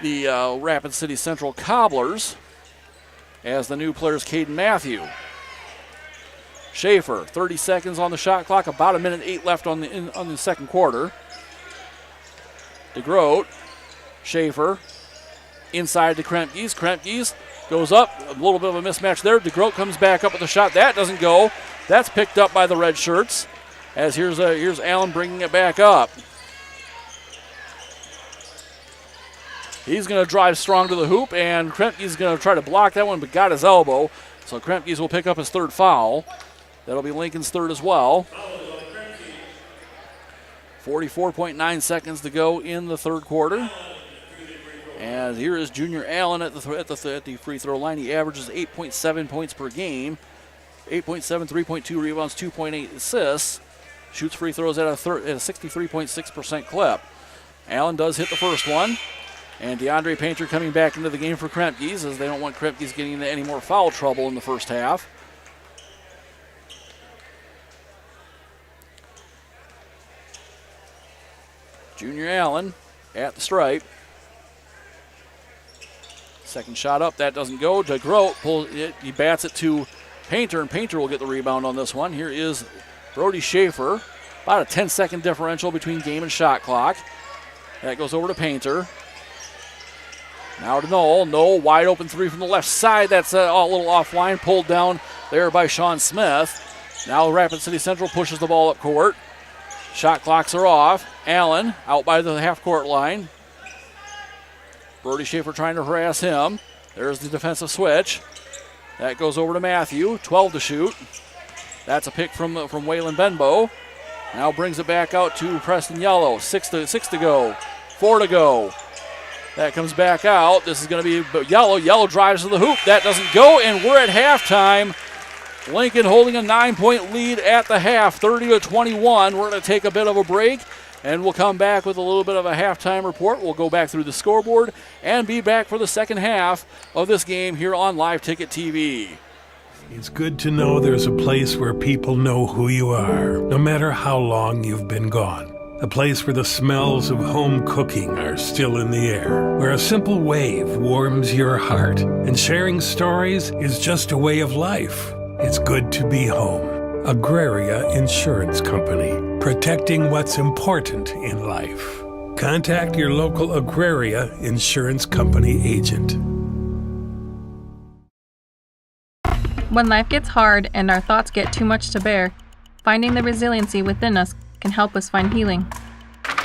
Speaker 9: the Rapid City Central Cobblers as the new players Caden Matthew. Schaefer, 30 seconds on the shot clock, about 1:08 left on the second quarter. DeGroat, Schaefer, inside to Krempkes. Krempkes goes up, a little bit of a mismatch there. DeGroat comes back up with a shot. That doesn't go. That's picked up by the red shirts. As here's Allen bringing it back up. He's going to drive strong to the hoop, and Krempkes is going to try to block that one, but got his elbow. So Krempkes will pick up his third foul. That'll be Lincoln's third as well. 44.9 seconds to go in the third quarter. And here is Junior Allen at the free throw line. He averages 8.7 points per game, 8.7, 3.2 rebounds, 2.8 assists. Shoots free throws at a 63.6% clip. Allen does hit the first one. And DeAndre Painter coming back into the game for Krempkes, as they don't want Krempkes getting into any more foul trouble in the first half. Junior Allen at the stripe. Second shot up, that doesn't go. DeGroat pulls it, he bats it to Painter, and Painter will get the rebound on this one. Here is Brody Schaefer. About a 10-second differential between game and shot clock. That goes over to Painter. Now to Knoll. Knoll, wide open three from the left side. That's a little offline, pulled down there by Sean Smith. Now Rapid City Central pushes the ball up court. Shot clocks are off. Allen out by the half-court line. Brody Schaefer trying to harass him. There's the defensive switch. That goes over to Matthew. 12 to shoot. That's a pick from Waylon Benbow. Now brings it back out to Preston Yellow. Six to go. 4 to go. That comes back out. This is going to be Yellow. Yellow drives to the hoop. That doesn't go, and we're at halftime. Lincoln holding a 9-point lead at the half, 30-21. We're going to take a bit of a break, and we'll come back with a little bit of a halftime report. We'll go back through the scoreboard and be back for the second half of this game here on Live Ticket TV.
Speaker 1: It's good to know there's a place where people know who you are, no matter how long you've been gone. A place where the smells of home cooking are still in the air, where a simple wave warms your heart, and sharing stories is just a way of life. It's good to be home. Agraria Insurance Company, protecting what's important in life. Contact your local Agraria Insurance Company agent.
Speaker 2: When life gets hard and our thoughts get too much to bear, finding the resiliency within us can help us find healing.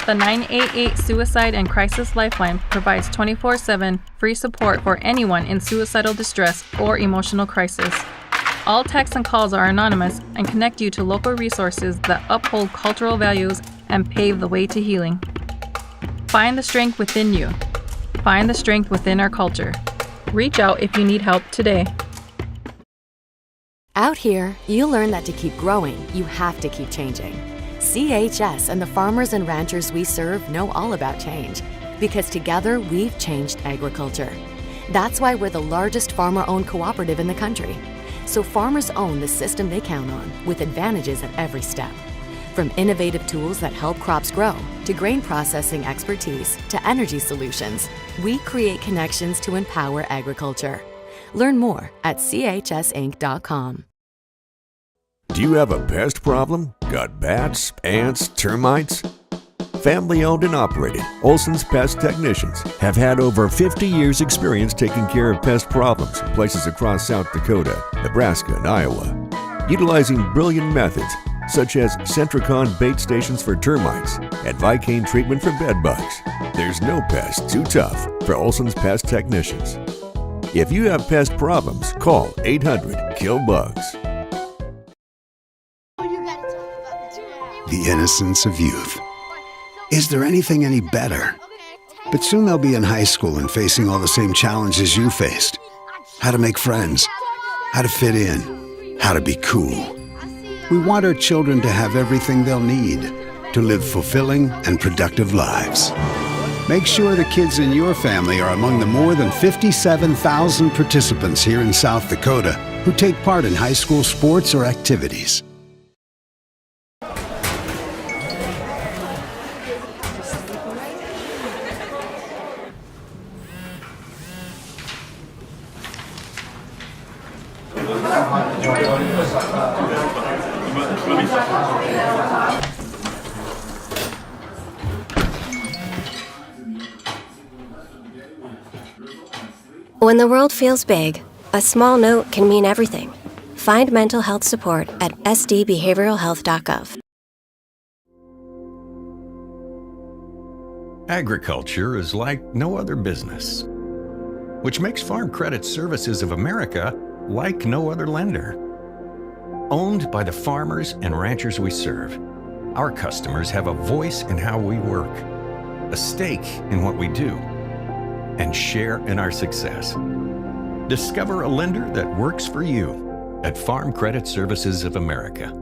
Speaker 2: The 988 Suicide and Crisis Lifeline provides 24/7 free support for anyone in suicidal distress or emotional crisis. All texts and calls are anonymous and connect you to local resources that uphold cultural values and pave the way to healing. Find the strength within you. Find the strength within our culture. Reach out if you need help today.
Speaker 3: Out here, you learn that to keep growing, you have to keep changing. CHS and the farmers and ranchers we serve know all about change, because together we've changed agriculture. That's why we're the largest farmer-owned cooperative in the country. So farmers own the system they count on, with advantages at every step. From innovative tools that help crops grow, to grain processing expertise, to energy solutions, we create connections to empower agriculture. Learn more at chsinc.com.
Speaker 4: Do you have a pest problem? Got bats, ants, termites? Family owned and operated, Olson's Pest Technicians have had over 50 years experience taking care of pest problems in places across South Dakota, Nebraska, and Iowa. Utilizing brilliant methods such as Centricon bait stations for termites and Vicane treatment for bed bugs, there's no pest too tough for Olson's Pest Technicians. If you have pest problems, call 800-KILL-BUGS.
Speaker 5: The innocence of youth. Is there anything any better? But soon they'll be in high school and facing all the same challenges you faced. How to make friends, how to fit in, how to be cool. We want our children to have everything they'll need to live fulfilling and productive lives. Make sure the kids in your family are among the more than 57,000 participants here in South Dakota who take part in high school sports or activities.
Speaker 6: When the world feels big, a small note can mean everything. Find mental health support at sdbehavioralhealth.gov.
Speaker 7: Agriculture is like no other business, which makes Farm Credit Services of America like no other lender. Owned by the farmers and ranchers we serve, our customers have a voice in how we work, a stake in what we do, and share in our success. Discover a lender that works for you at Farm Credit Services of America.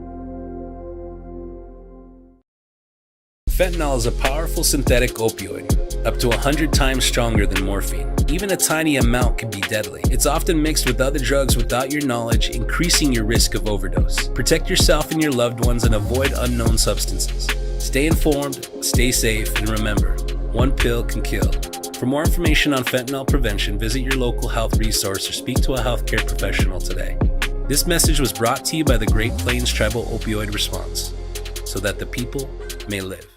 Speaker 8: Fentanyl is a powerful synthetic opioid, up to 100 times stronger than morphine. Even a tiny amount can be deadly. It's often mixed with other drugs without your knowledge, increasing your risk of overdose. Protect yourself and your loved ones and avoid unknown substances. Stay informed, stay safe, and remember, one pill can kill. For more information on fentanyl prevention, visit your local health resource or speak to a healthcare professional today. This message was brought to you by the Great Plains Tribal Opioid Response, so that the people may live.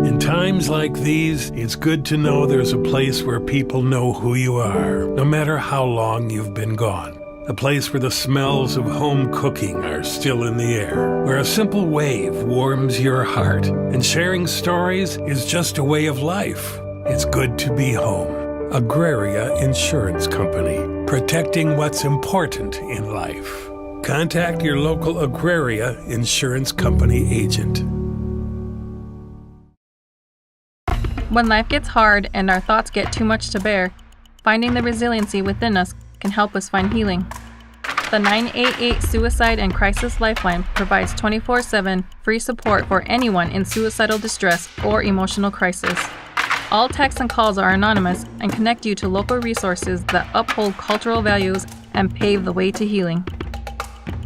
Speaker 1: In times times like these, it's good to know there's a place where people know who you are, no matter how long you've been gone. A place where the smells of home cooking are still in the air, where a simple wave warms your heart, and sharing stories is just a way of life. It's good to be home. Agraria Insurance Company, protecting what's important in life. Contact your local Agraria Insurance Company agent.
Speaker 2: When life gets hard and our thoughts get too much to bear, finding the resiliency within us can help us find healing. The 988 Suicide and Crisis Lifeline provides 24/7 free support for anyone in suicidal distress or emotional crisis. All texts and calls are anonymous and connect you to local resources that uphold cultural values and pave the way to healing.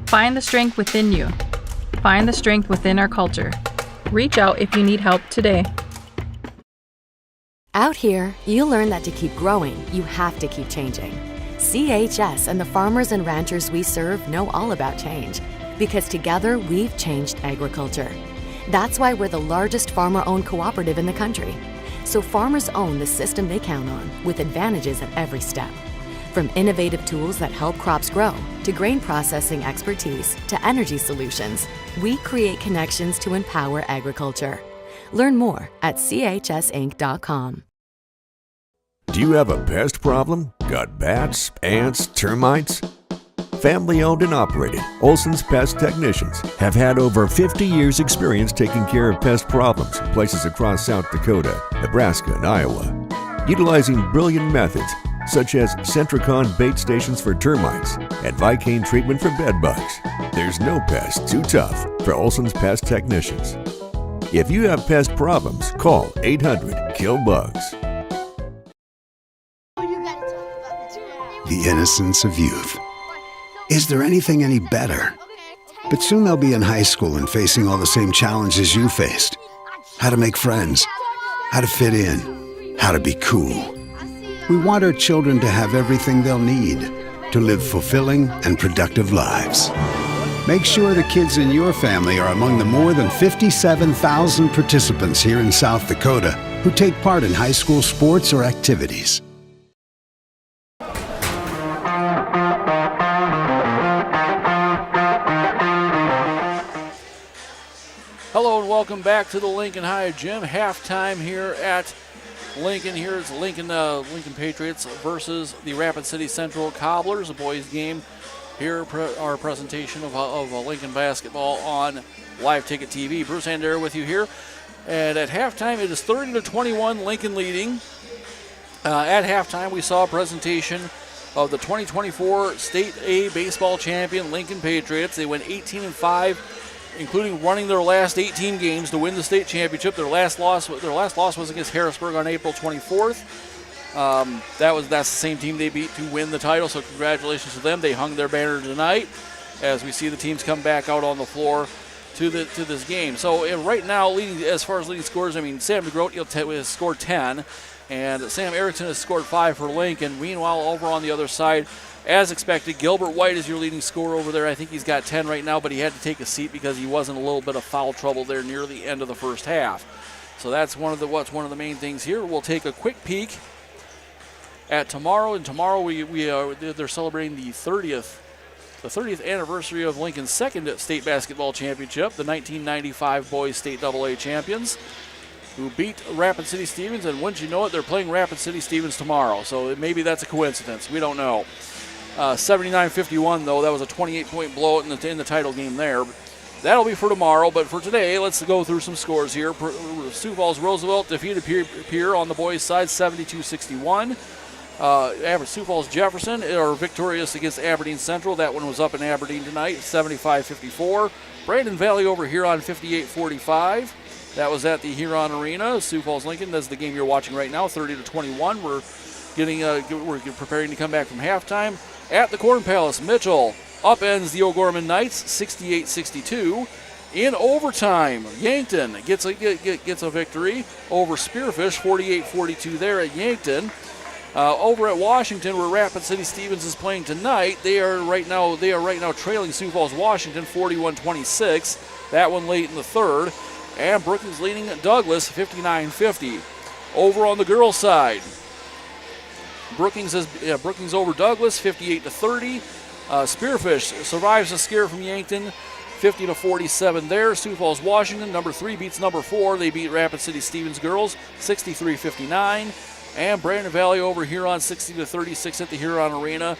Speaker 2: Find the strength within you. Find the strength within our culture. Reach out if you need help today.
Speaker 3: Out here, you learn that to keep growing, you have to keep changing. CHS and the farmers and ranchers we serve know all about change, because together we've changed agriculture. That's why we're the largest farmer-owned cooperative in the country. So farmers own the system they count on, with advantages at every step. From innovative tools that help crops grow, to grain processing expertise, to energy solutions, we create connections to empower agriculture. Learn more at chsinc.com.
Speaker 4: Do you have a pest problem? Got bats, ants, termites? Family owned and operated, Olson's Pest Technicians have had over 50 years experience taking care of pest problems in places across South Dakota, Nebraska, and Iowa. Utilizing brilliant methods such as Centricon bait stations for termites and Vicane treatment for bed bugs, there's no pest too tough for Olson's Pest Technicians. If you have pest problems, call 800-KILL-BUGS.
Speaker 5: The innocence of youth. Is there anything any better? But soon they'll be in high school and facing all the same challenges you faced. How to make friends, how to fit in, how to be cool. We want our children to have everything they'll need to live fulfilling and productive lives. Make sure the kids in your family are among the more than 57,000 participants here in South Dakota who take part in high school sports or activities.
Speaker 9: Hello and welcome back to the Lincoln High Gym. Halftime here at Lincoln. Here's Lincoln Patriots versus the Rapid City Central Cobblers, a boys game. Here, our presentation of Lincoln basketball on Live Ticket TV. Bruce Handera with you here. And at halftime, it is 30-21, Lincoln leading. At halftime, we saw a presentation of the 2024 State A baseball champion Lincoln Patriots. They went 18-5, including running their last 18 games to win the state championship. Their last loss was against Harrisburg on April 24th. That's the same team they beat to win the title, so congratulations to them. They hung their banner tonight as we see the teams come back out on the floor to this game. So right now, as far as leading scores, Sam DeGroat has scored 10, and Sam Erickson has scored 5 for Lincoln. Meanwhile, over on the other side, as expected, Gilbert White is your leading scorer over there. I think he's got 10 right now, but he had to take a seat because he was in a little bit of foul trouble there near the end of the first half. So that's one of the main things here. We'll take a quick peek at tomorrow, and tomorrow they're celebrating the 30th anniversary of Lincoln's second state basketball championship, the 1995 boys state AA champions, who beat Rapid City Stevens, and wouldn't you know it, they're playing Rapid City Stevens tomorrow. So maybe that's a coincidence. We don't know. 79-51 though, that was a 28-point blowout in the title game there. That'll be for tomorrow, but for today, let's go through some scores here. Sioux Falls Roosevelt defeated Pierre on the boys' side 72-61. Sioux Falls Jefferson are victorious against Aberdeen Central. That one was up in Aberdeen tonight, 75-54. Brandon Valley over Huron, 58-45. That was at the Huron Arena. Sioux Falls Lincoln, that's the game you're watching right now, 30-21. We're preparing to come back from halftime. At the Corn Palace, Mitchell upends the O'Gorman Knights, 68-62. In overtime, Yankton gets a victory over Spearfish, 48-42 there at Yankton. Over at Washington, where Rapid City Stevens is playing tonight, they are right now trailing Sioux Falls Washington 41-26. That one late in the third. And Brookings leading Douglas 59-50. Over on the girls' side, Brookings over Douglas 58-30. Spearfish survives a scare from Yankton 50-47 there. Sioux Falls, Washington, number 3 beats number 4. They beat Rapid City Stevens girls 63-59. And Brandon Valley over Huron 60-36 at the Huron Arena.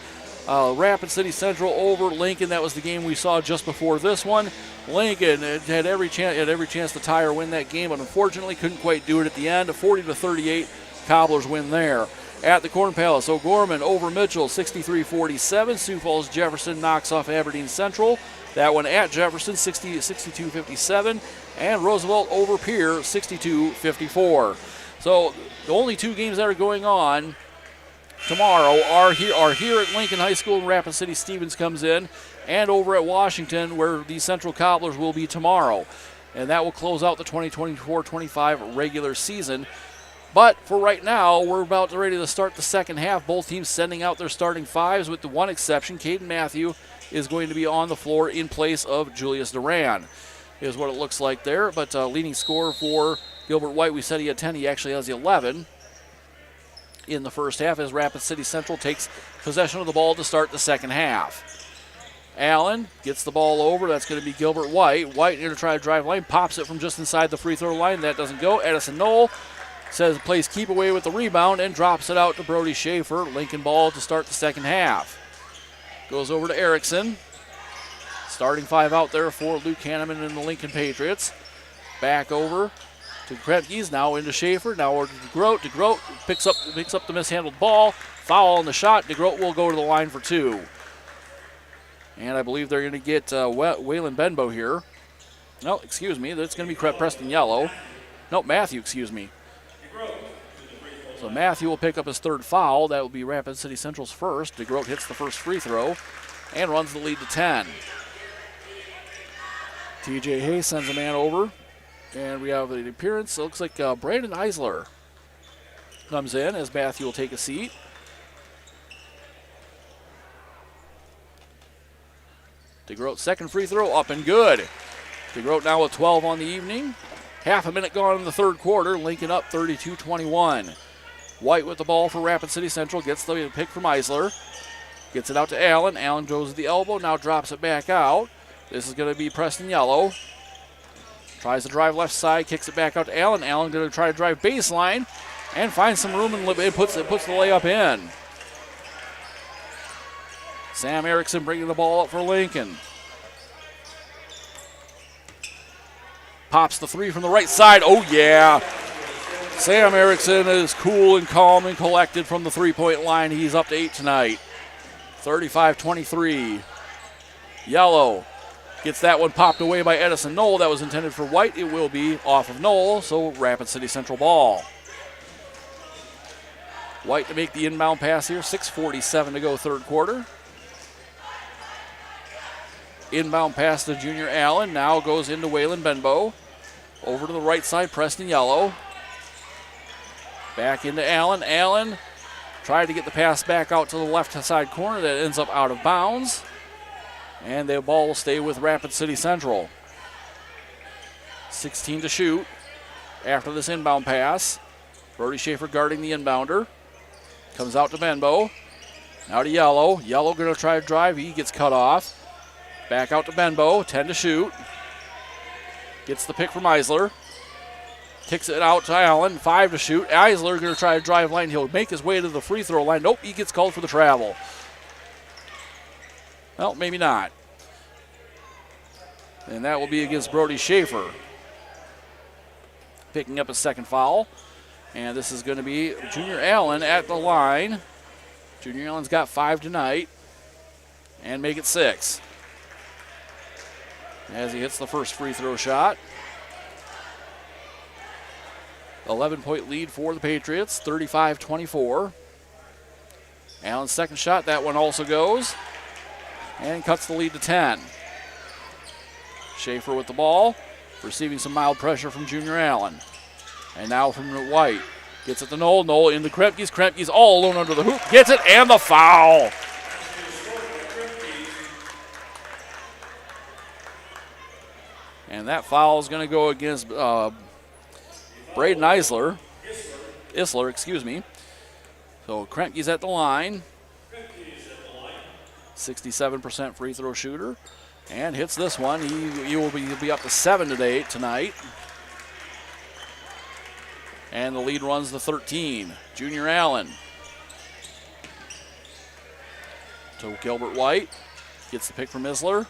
Speaker 9: Rapid City Central over Lincoln. That was the game we saw just before this one. Lincoln had every chance to tie or win that game, but unfortunately couldn't quite do it at the end. 40-38, Cobblers win there. At the Corn Palace, O'Gorman over Mitchell, 63-47. Sioux Falls Jefferson knocks off Aberdeen Central. That one at Jefferson, 62-57. And Roosevelt over Pierre, 62-54. So the only 2 games that are going on tomorrow are here at Lincoln High School, and Rapid City Stevens comes in, and over at Washington, where the Central Cobblers will be tomorrow. And that will close out the 2024-25 regular season. But for right now, we're about ready to start the second half. Both teams sending out their starting 5s with the one exception. Caden Matthew is going to be on the floor in place of Julius Duran, is what it looks like there. But leading scorer for Gilbert White, we said he had 10. He actually has 11 in the first half as Rapid City Central takes possession of the ball to start the second half. Allen gets the ball over. That's going to be Gilbert White. White going to try to drive lane, pops it from just inside the free throw line. That doesn't go. Edison Knoll says plays keep away with the rebound and drops it out to Brody Schaefer. Lincoln ball to start the second half. Goes over to Erickson. Starting 5 out there for Luke Hanneman and the Lincoln Patriots. Back over to Krepke's, now into Schaefer, now over to DeGroat. DeGroat picks up the mishandled ball. Foul on the shot. DeGroat will go to the line for 2. And I believe they're going to get Waylon Benbow here. No, excuse me, that's going to be Preston Yellow. No, Matthew, excuse me. So Matthew will pick up his 3rd foul. That will be Rapid City Central's first. DeGroat hits the first free throw and runs the lead to 10. TJ Hayes sends a man over. And we have an appearance. It looks like Brandon Eisler comes in as Matthew will take a seat. DeGroat second free throw up and good. DeGroat now with 12 on the evening. Half a minute gone in the third quarter. Lincoln up 32-21. White with the ball for Rapid City Central. Gets the pick from Eisler. Gets it out to Allen. Allen goes to the elbow. Now drops it back out. This is going to be Preston Yellow. Tries to drive left side. Kicks it back out to Allen. Allen going to try to drive baseline and finds some room and puts the layup in. Sam Erickson bringing the ball up for Lincoln. Pops the 3 from the right side. Oh, yeah. Sam Erickson is cool and calm and collected from the 3-point line. He's up to 8 tonight. 35-23. Yellow gets that one popped away by Edison Knoll. That was intended for White. It will be off of Knoll, so Rapid City Central ball. White to make the inbound pass here. 6:47 to go third quarter. Inbound pass to Junior Allen. Now goes into Waylon Benbow. Over to the right side, Preston Yellow. Back into Allen. Allen tried to get the pass back out to the left side corner. That ends up out of bounds. And the ball will stay with Rapid City Central. 16 to shoot after this inbound pass. Brody Schaefer guarding the inbounder. Comes out to Benbow. Now to Yellow. Yellow going to try to drive. He gets cut off. Back out to Benbow. 10 to shoot. Gets the pick from Eisler. Kicks it out to Allen. 5 to shoot. Eisler going to try to drive line. He'll make his way to the free throw line. Nope, he gets called for the travel. Well, maybe not. And that will be against Brody Schaefer. Picking up a second foul. And this is going to be Junior Allen at the line. Junior Allen's got 5 tonight. And make it 6. As he hits the first free throw shot. 11-point lead for the Patriots, 35-24. Allen's second shot, that one also goes. And cuts the lead to 10. Schaefer with the ball, receiving some mild pressure from Junior Allen. And now from White. Gets it to Knoll. Knoll into Krepke's. Krepke's all alone under the hoop. Gets it, and the foul. And that foul is going to go against Braden Isler. 67% at the line. 67% free throw shooter. And hits this one. He will be up to 7 tonight. And the lead runs to 13. Junior Allen. To Gilbert White. Gets the pick from Isler.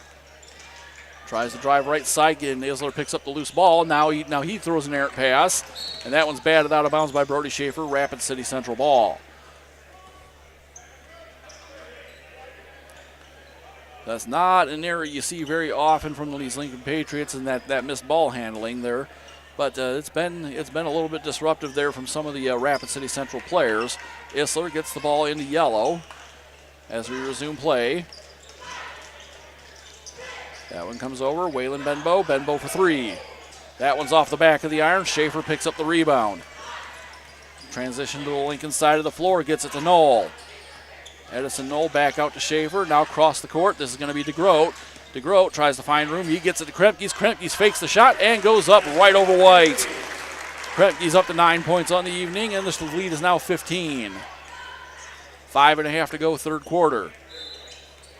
Speaker 9: Tries to drive right side, and Isler picks up the loose ball. Now he throws an errant pass, and that one's batted out of bounds by Brody Schaefer. Rapid City Central ball. That's not an error you see very often from these Lincoln Patriots, and that missed ball handling there. But it's been a little bit disruptive there from some of the Rapid City Central players. Isler gets the ball into yellow as we resume play. That one comes over. Waylon Benbow. Benbow for 3. That one's off the back of the iron. Schaefer picks up the rebound. Transition to the Lincoln side of the floor. Gets it to Knoll. Edison Knoll back out to Schaefer. Now across the court. This is going to be DeGroat. DeGroat tries to find room. He gets it to Krempkes. Krempkes fakes the shot and goes up right over White. Krempkes up to 9 points on the evening, and this lead is now 15. 5.5 to go, third quarter.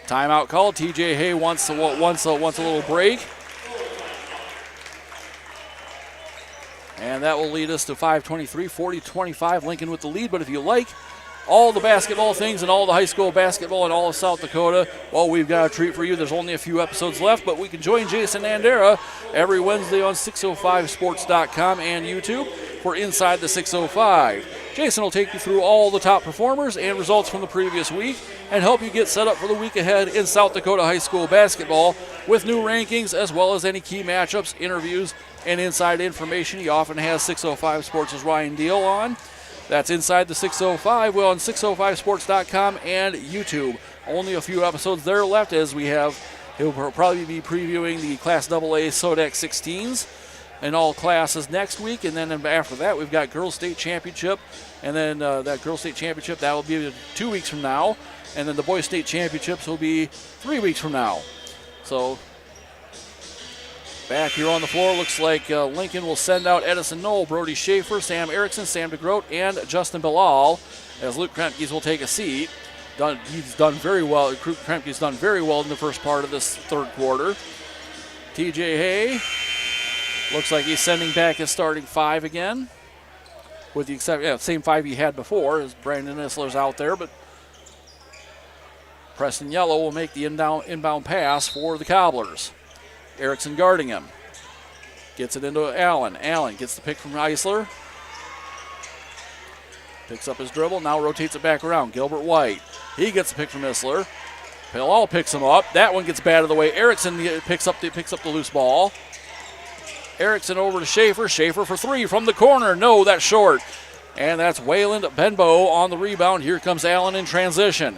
Speaker 9: Timeout called. TJ Hay wants a little break. And that will lead us to 5:23, 40-25. Lincoln with the lead. But if you like all the basketball things and all the high school basketball in all of South Dakota, well, we've got a treat for you. There's only a few episodes left, but we can join Jason Andera every Wednesday on 605sports.com and YouTube for Inside the 605. Jason will take you through all the top performers and results from the previous week and help you get set up for the week ahead in South Dakota high school basketball with new rankings as well as any key matchups, interviews, and inside information. He often has 605 Sports' Ryan Deal on. That's Inside the 605. Well, on 605sports.com and YouTube. Only a few episodes there left as he'll probably be previewing the Class AA SODAC 16s in all classes next week. And then after that, we've got Girls State Championship. And then that Girls State Championship, that will be 2 weeks from now. And then the Boys State Championships will be 3 weeks from now. So back here on the floor, looks like Lincoln will send out Edison Knoll, Brody Schaefer, Sam Erickson, Sam DeGroat, and Justin Bilal as Luke Krempkes will take a seat. He's done very well. Krempke's done very well in the first part of this third quarter. TJ Hay looks like he's sending back his starting 5 again, with the exception, same 5 he had before, as Brandon Isler's out there, but Preston Yellow will make the inbound pass for the Cobblers. Erickson guarding him. Gets it into Allen. Allen gets the pick from Isler. Picks up his dribble. Now rotates it back around. Gilbert White. He gets the pick from Isler. Bilal picks him up. That one gets batted away. Erickson picks up the loose ball. Erickson over to Schaefer. Schaefer for 3 from the corner. No, that's short. And that's Waylon Benbow on the rebound. Here comes Allen in transition.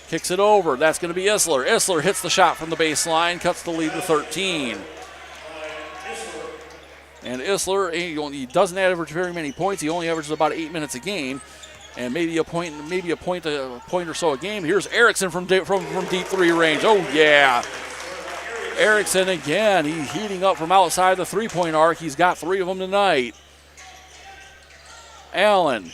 Speaker 9: Kicks it over. That's going to be Isler. Isler hits the shot from the baseline, cuts the lead to 13. And Isler, he doesn't average very many points. He only averages about 8 minutes a game, and maybe a point or so a game. Here's Erickson from deep 3 range. Oh yeah, Erickson again. He's heating up from outside the 3-point arc. He's got 3 of them tonight. Allen.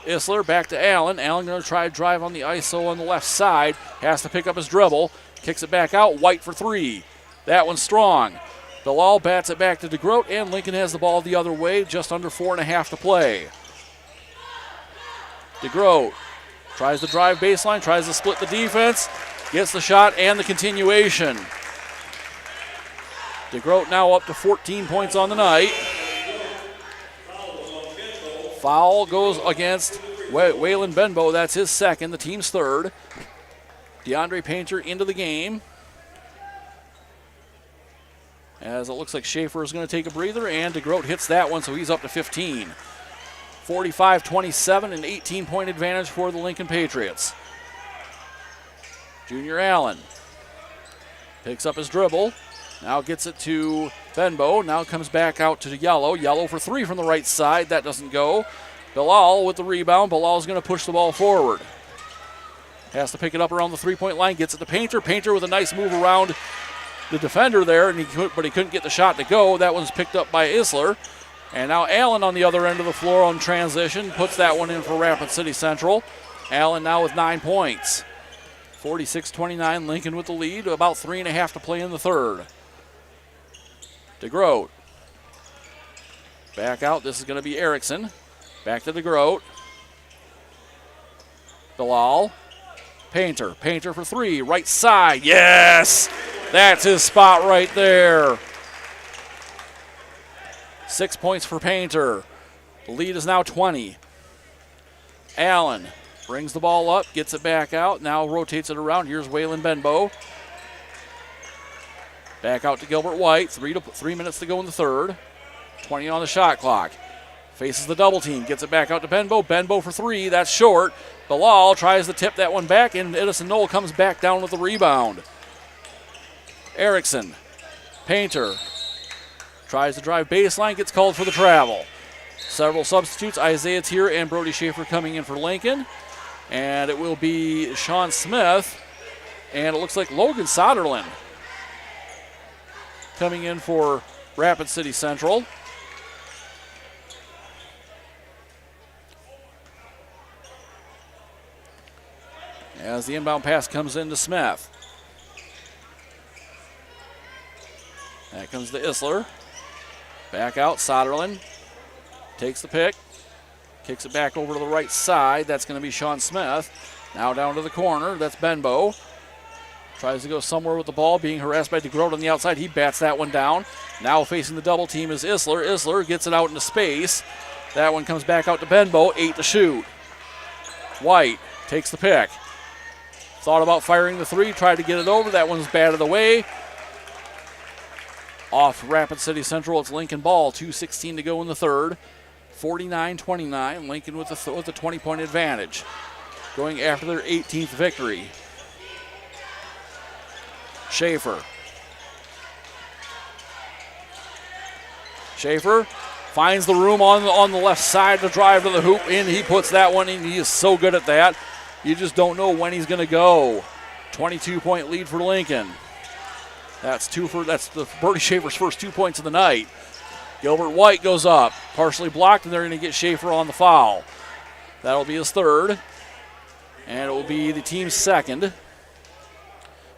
Speaker 9: Isler back to Allen. Allen going to try to drive on the ISO on the left side. Has to pick up his dribble. Kicks it back out. White for 3. That one's strong. Bilal bats it back to DeGroat, and Lincoln has the ball the other way. Just under 4.5 to play. DeGroat tries to drive baseline. Tries to split the defense. Gets the shot and the continuation. DeGroat now up to 14 points on the night. Foul goes against Waylon Benbow. That's his second, the team's third. DeAndre Painter into the game. As it looks like Schaefer is going to take a breather, and DeGroat hits that one, so he's up to 15. 45-27, an 18-point advantage for the Lincoln Patriots. Junior Allen picks up his dribble. Now gets it to Benbow. Now comes back out to Yellow. Yellow for 3 from the right side. That doesn't go. Bilal with the rebound. Bilal's going to push the ball forward. Has to pick it up around the 3-point line. Gets it to Painter. Painter with a nice move around the defender there, but he couldn't get the shot to go. That one's picked up by Isler. And now Allen on the other end of the floor on transition puts that one in for Rapid City Central. Allen now with 9 points. 46-29, Lincoln with the lead. About 3.5 to play in the third. DeGroat. Back out. This is going to be Erickson. Back to DeGroat. Bilal. Painter. Painter for three. Right side. Yes! That's his spot right there. 6 points for Painter. The lead is now 20. Allen brings the ball up, gets it back out, now rotates it around. Here's Waylon Benbow. Back out to Gilbert White. 3 minutes to go in the third. 20 on the shot clock. Faces the double team, gets it back out to Benbow. Benbow for three, that's short. Bilal tries to tip that one back, and Edison Knoll comes back down with the rebound. Erickson. Painter. Tries to drive baseline, gets called for the travel. Several substitutes, Isaiah Tier and Brody Schaefer coming in for Lincoln. And it will be Sean Smith, and it looks like Logan Soderlin coming in for Rapid City Central. As the inbound pass comes in to Smith. That comes to Isler. Back out, Soderlin takes the pick, kicks it back over to the right side. That's going to be Sean Smith. Now down to the corner, that's Benbow. Tries to go somewhere with the ball, being harassed by DeGroat on the outside. He bats that one down. Now facing the double team is Isler. Isler gets it out into space. That one comes back out to Benbow, 8 to shoot. White takes the pick. Thought about firing the three, tried to get it over. That one's batted away. Off Rapid City Central, it's Lincoln ball. 2:16 to go in the third. 49-29, Lincoln with a 20-point advantage. Going after their 18th victory. Schaefer. Schaefer finds the room on the left side to drive to the hoop, and he puts that one in. He is so good at that. You just don't know when he's going to go. 22-point lead for Lincoln. That's the Brody Schaefer's first 2 points of the night. Gilbert White goes up, partially blocked, and they're going to get Schaefer on the foul. That'll be his third, and it will be the team's second.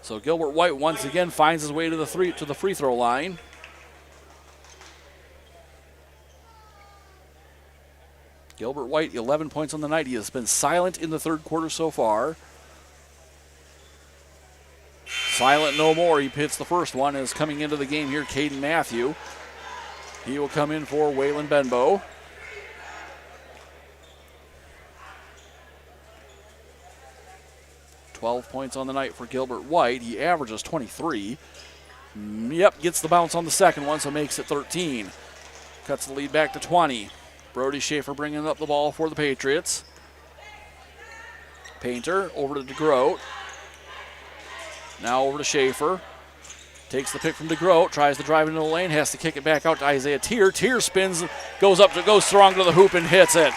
Speaker 9: So Gilbert White once again finds his way to the free throw line. Gilbert White, 11 points on the night. He has been silent in the third quarter so far. Silent no more. He hits the first one. Is coming into the game here, Caden Matthew. He will come in for Waylon Benbow. $12 points on the night for Gilbert White. He averages 23. Yep, gets the bounce on the second one, so makes it 13. Cuts the lead back to 20. Brody Schaefer bringing up the ball for the Patriots. Painter over to DeGroat. Now over to Schaefer. Takes the pick from DeGroat, tries to drive into the lane, has to kick it back out to Isaiah Tier. Tier spins, goes strong to the hoop and hits it.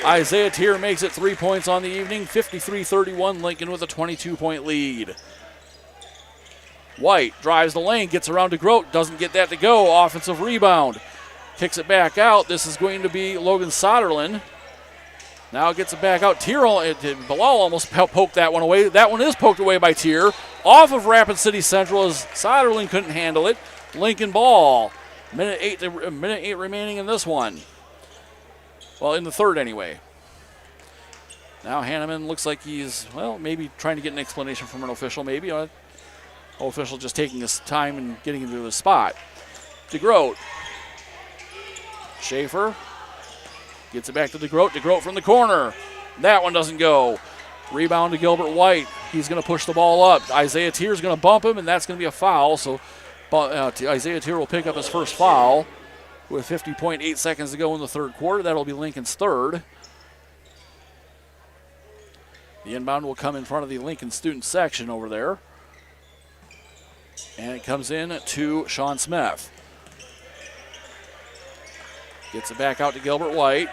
Speaker 9: Isaiah Tier makes it 3 points on the evening. 53-31, Lincoln with a 22-point lead. White drives the lane, gets around DeGroat, doesn't get that to go. Offensive rebound. Kicks it back out. This is going to be Logan Soderlin. Now gets it back out. Bilal almost poked that one away. That one is poked away by Tier. Off of Rapid City Central as Soderlin couldn't handle it. Lincoln ball. Minute eight remaining in this one. Well, in the third anyway. Now Hanneman looks like he's, maybe trying to get an explanation from an official, maybe. Official just taking his time and getting into his spot. DeGroat. Schaefer. Gets it back to DeGroat. DeGroat from the corner. That one doesn't go. Rebound to Gilbert White. He's going to push the ball up. Isaiah Tier is going to bump him, and that's going to be a foul. So Isaiah Tier will pick up his first foul with 50.8 seconds to go in the third quarter. That'll be Lincoln's third. The inbound will come in front of the Lincoln student section over there. And it comes in to Sean Smith. Gets it back out to Gilbert White.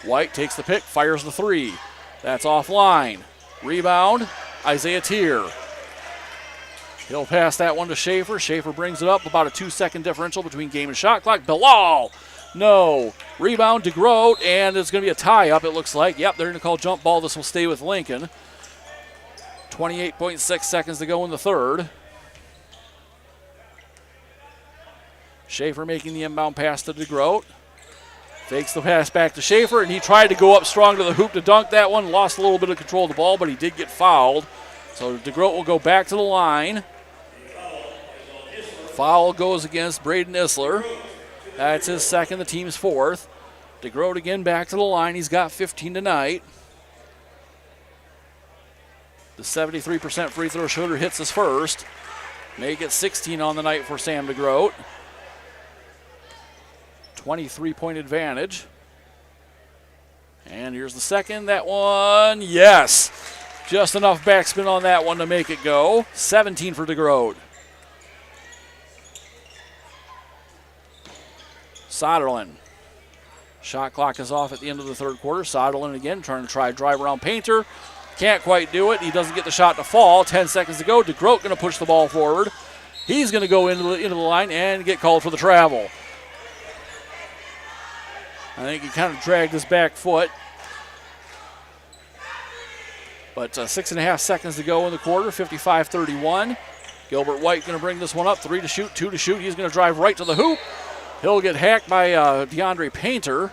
Speaker 9: White takes the pick, fires the three. That's offline. Rebound, Isaiah Tier. He'll pass that one to Schaefer. Schaefer brings it up. About a 2-second differential between game and shot clock. Bilal, no. Rebound to Grote, and it's going to be a tie-up, it looks like. Yep, they're going to call jump ball. This will stay with Lincoln. 28.6 seconds to go in the third. Schaefer making the inbound pass to DeGroat. Fakes the pass back to Schaefer, and he tried to go up strong to the hoop to dunk that one. Lost a little bit of control of the ball, but he did get fouled. So DeGroat will go back to the line. Foul goes against Braden Isler. That's his second, the team's fourth. DeGroat again back to the line. He's got 15 tonight. The 73% free throw shooter hits his first. Make it 16 on the night for Sam DeGroat. 23-point advantage. And here's the second. That one, yes. Just enough backspin on that one to make it go. 17 for DeGroat. Soderlin. Shot clock is off at the end of the third quarter. Soderlin again trying to drive around Painter. Can't quite do it. He doesn't get the shot to fall. 10 seconds to go. DeGroat going to push the ball forward. He's going to go into the line and get called for the travel. I think he kind of dragged his back foot. But 6.5 seconds to go in the quarter, 55-31. Gilbert White going to bring this one up. 3 to shoot, 2 to shoot. He's going to drive right to the hoop. He'll get hacked by DeAndre Painter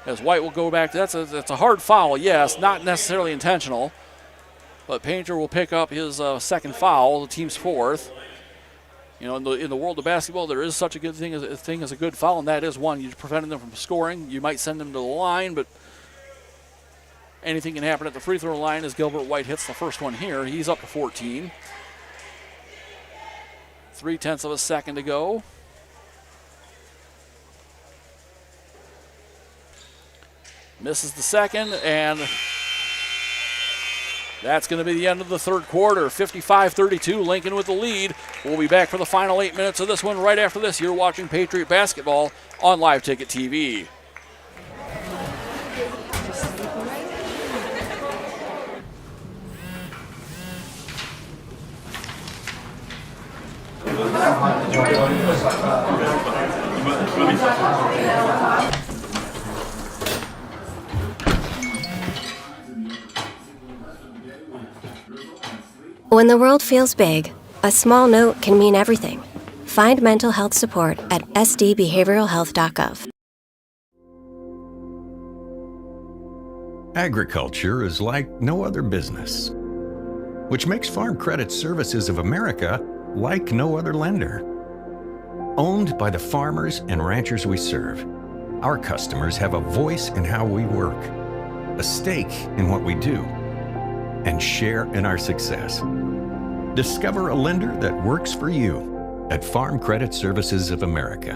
Speaker 9: as White will go back. That's a hard foul, yes, not necessarily intentional. But Painter will pick up his second foul, the team's fourth. You know, in the world of basketball, there is such a good thing as a good foul, and that is one. You're preventing them from scoring. You might send them to the line, but anything can happen at the free throw line as Gilbert White hits the first one here. He's up to 14. 0.3 of a second to go. Misses the second, and that's going to be the end of the third quarter. 55-32, Lincoln with the lead. We'll be back for the final 8 minutes of this one right after this. You're watching Patriot Basketball on Live Ticket TV.
Speaker 6: When the world feels big, a small note can mean everything. Find mental health support at sdbehavioralhealth.gov.
Speaker 7: Agriculture is like no other business, which makes Farm Credit Services of America like no other lender. Owned by the farmers and ranchers we serve, our customers have a voice in how we work, a stake in what we do, and share in our success. Discover a lender that works for you at Farm Credit Services of America.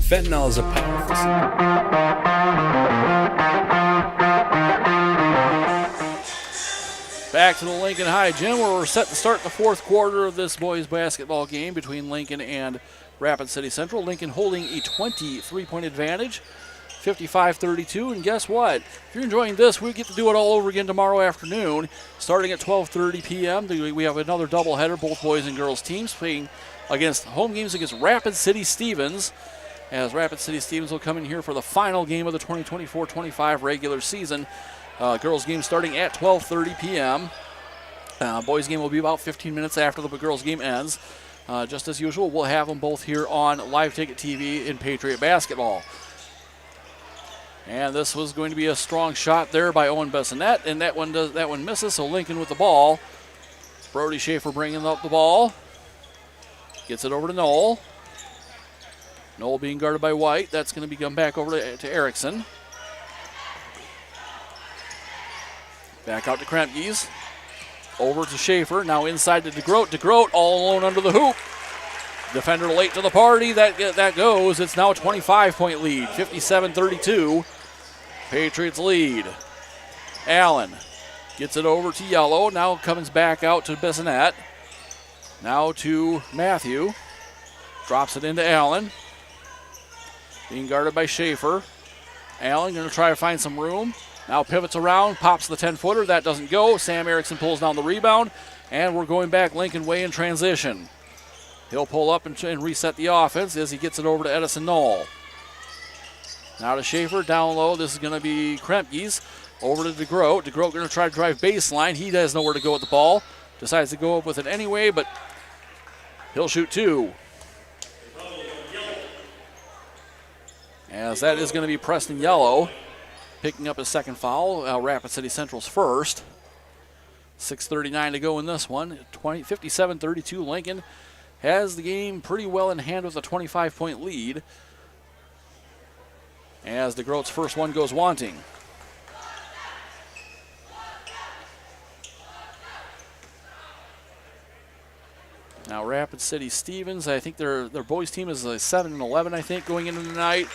Speaker 8: Fentanyl is a powerful
Speaker 9: Back to the Lincoln High Gym where we're set to start the fourth quarter of this boys basketball game between Lincoln and Rapid City Central. Lincoln holding a 23-point advantage, 55-32. And guess what? If you're enjoying this, we get to do it all over again tomorrow afternoon, starting at 12:30 p.m. We have another doubleheader, both boys and girls teams playing against home games against Rapid City Stevens, as Rapid City Stevens will come in here for the final game of the 2024-25 regular season. Girls game starting at 12:30 p.m. Boys game will be about 15 minutes after the girls game ends. Just as usual, we'll have them both here on Live Ticket TV in Patriot Basketball. And this was going to be a strong shot there by Owen Bessonette, and that one misses, so Lincoln with the ball. Brody Schaefer bringing up the ball. Gets it over to Knoll. Knoll being guarded by White. That's going to come back over to Erickson. Back out to Kremkes. Over to Schaefer. Now inside to DeGroat. DeGroat all alone under the hoop. Defender late to the party. That goes. It's now a 25-point lead. 57-32. Patriots lead. Allen gets it over to Yellow. Now comes back out to Bissonette. Now to Matthew. Drops it into Allen. Being guarded by Schaefer. Allen going to try to find some room. Now pivots around, pops the 10-footer. That doesn't go. Sam Erickson pulls down the rebound, and we're going back Lincoln way in transition. He'll pull up and reset the offense as he gets it over to Edison Knoll. Now to Schaefer, down low. This is going to be Krempke's. Over to DeGroat. DeGroat going to try to drive baseline. He has nowhere to go with the ball. Decides to go up with it anyway, but he'll shoot 2. As that is going to be Preston Yellow, picking up his second foul. Rapid City Central's first. 6:39 to go in this one. 57-32. Lincoln has the game pretty well in hand with a 25-point lead. As DeGroat's first one goes wanting. Now Rapid City Stevens, I think their boys team is 7-11, I think, going into the night.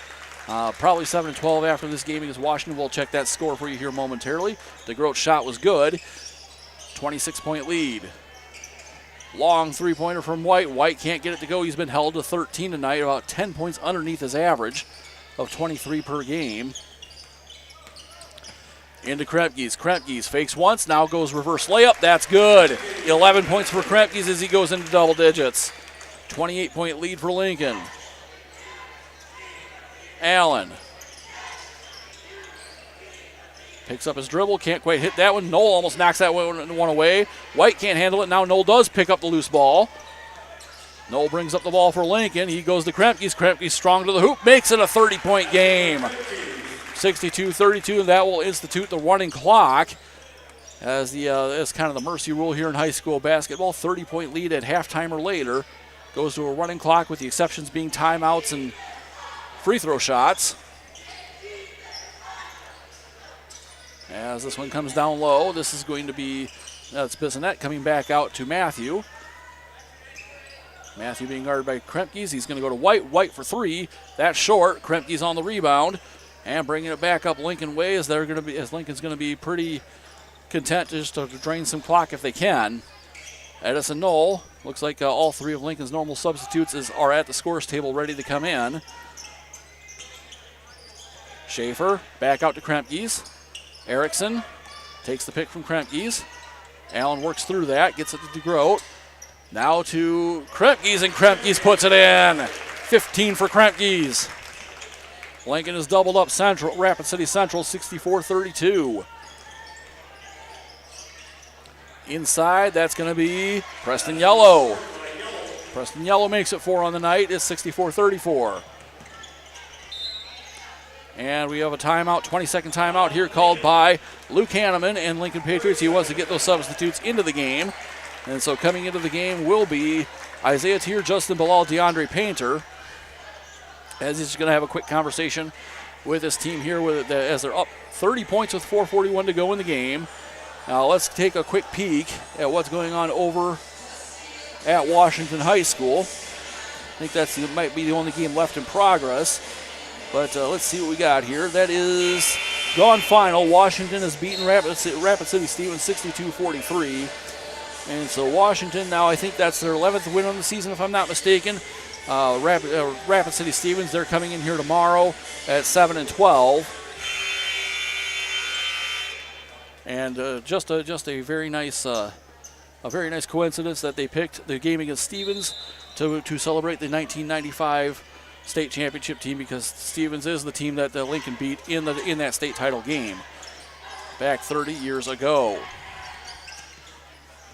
Speaker 9: Probably 7-12 after this game against Washington. We'll check that score for you here momentarily. DeGroat's shot was good. 26-point lead. Long three-pointer from White. White can't get it to go. He's been held to 13 tonight, about 10 points underneath his average of 23 per game. Into Krempke's. Krempke's fakes once, now goes reverse layup. That's good. 11 points for Krempke's as he goes into double digits. 28-point lead for Lincoln. Allen picks up his dribble, can't quite hit that one. Knoll almost knocks that one away. White can't handle it. Now Knoll does pick up the loose ball. Knoll brings up the ball for Lincoln. He goes to Krempke's. Krempke's strong to the hoop, makes it a 30-point game. 62-32, and that will institute the running clock as as kind of the mercy rule here in high school basketball. 30-point lead at halftime or later goes to a running clock, with the exceptions being timeouts and free throw shots. As this one comes down low, this is going to be, that's Bissonette coming back out to Matthew. Matthew being guarded by Krempke's. He's going to go to White. White for 3. That's short. Krempke's on the rebound. And bringing it back up Lincoln way as Lincoln's going to be pretty content just to drain some clock if they can. Edison Knoll, looks like all 3 of Lincoln's normal substitutes are at the scores table ready to come in. Schaefer back out to Krempke's. Erickson takes the pick from Krempke's. Allen works through that, gets it to DeGroat. Now to Krempke's, and Krempke's puts it in. 15 for Krempke's. Lincoln has doubled up Rapid City Central, 64-32. Inside, that's going to be Preston Yellow. Preston Yellow makes it 4 on the night. It's 64-34. And we have a timeout, 20-second timeout here called by Luke Hanneman and Lincoln Patriots. He wants to get those substitutes into the game. And so coming into the game will be Isaiah Tier, Justin Bilal, DeAndre Painter, as he's going to have a quick conversation with his team here as they're up 30 points with 4:41 to go in the game. Now let's take a quick peek at what's going on over at Washington High School. I think might be the only game left in progress. But let's see what we got here. That is gone final. Washington has beaten Rapid City Stevens 62-43. And so Washington now, I think that's their 11th win on the season, if I'm not mistaken. Rapid City Stevens, they're coming in here tomorrow at 7-12. And just a very nice coincidence that they picked the game against Stevens to celebrate the 1995 state championship team, because Stevens is the team that Lincoln beat in that state title game back 30 years ago.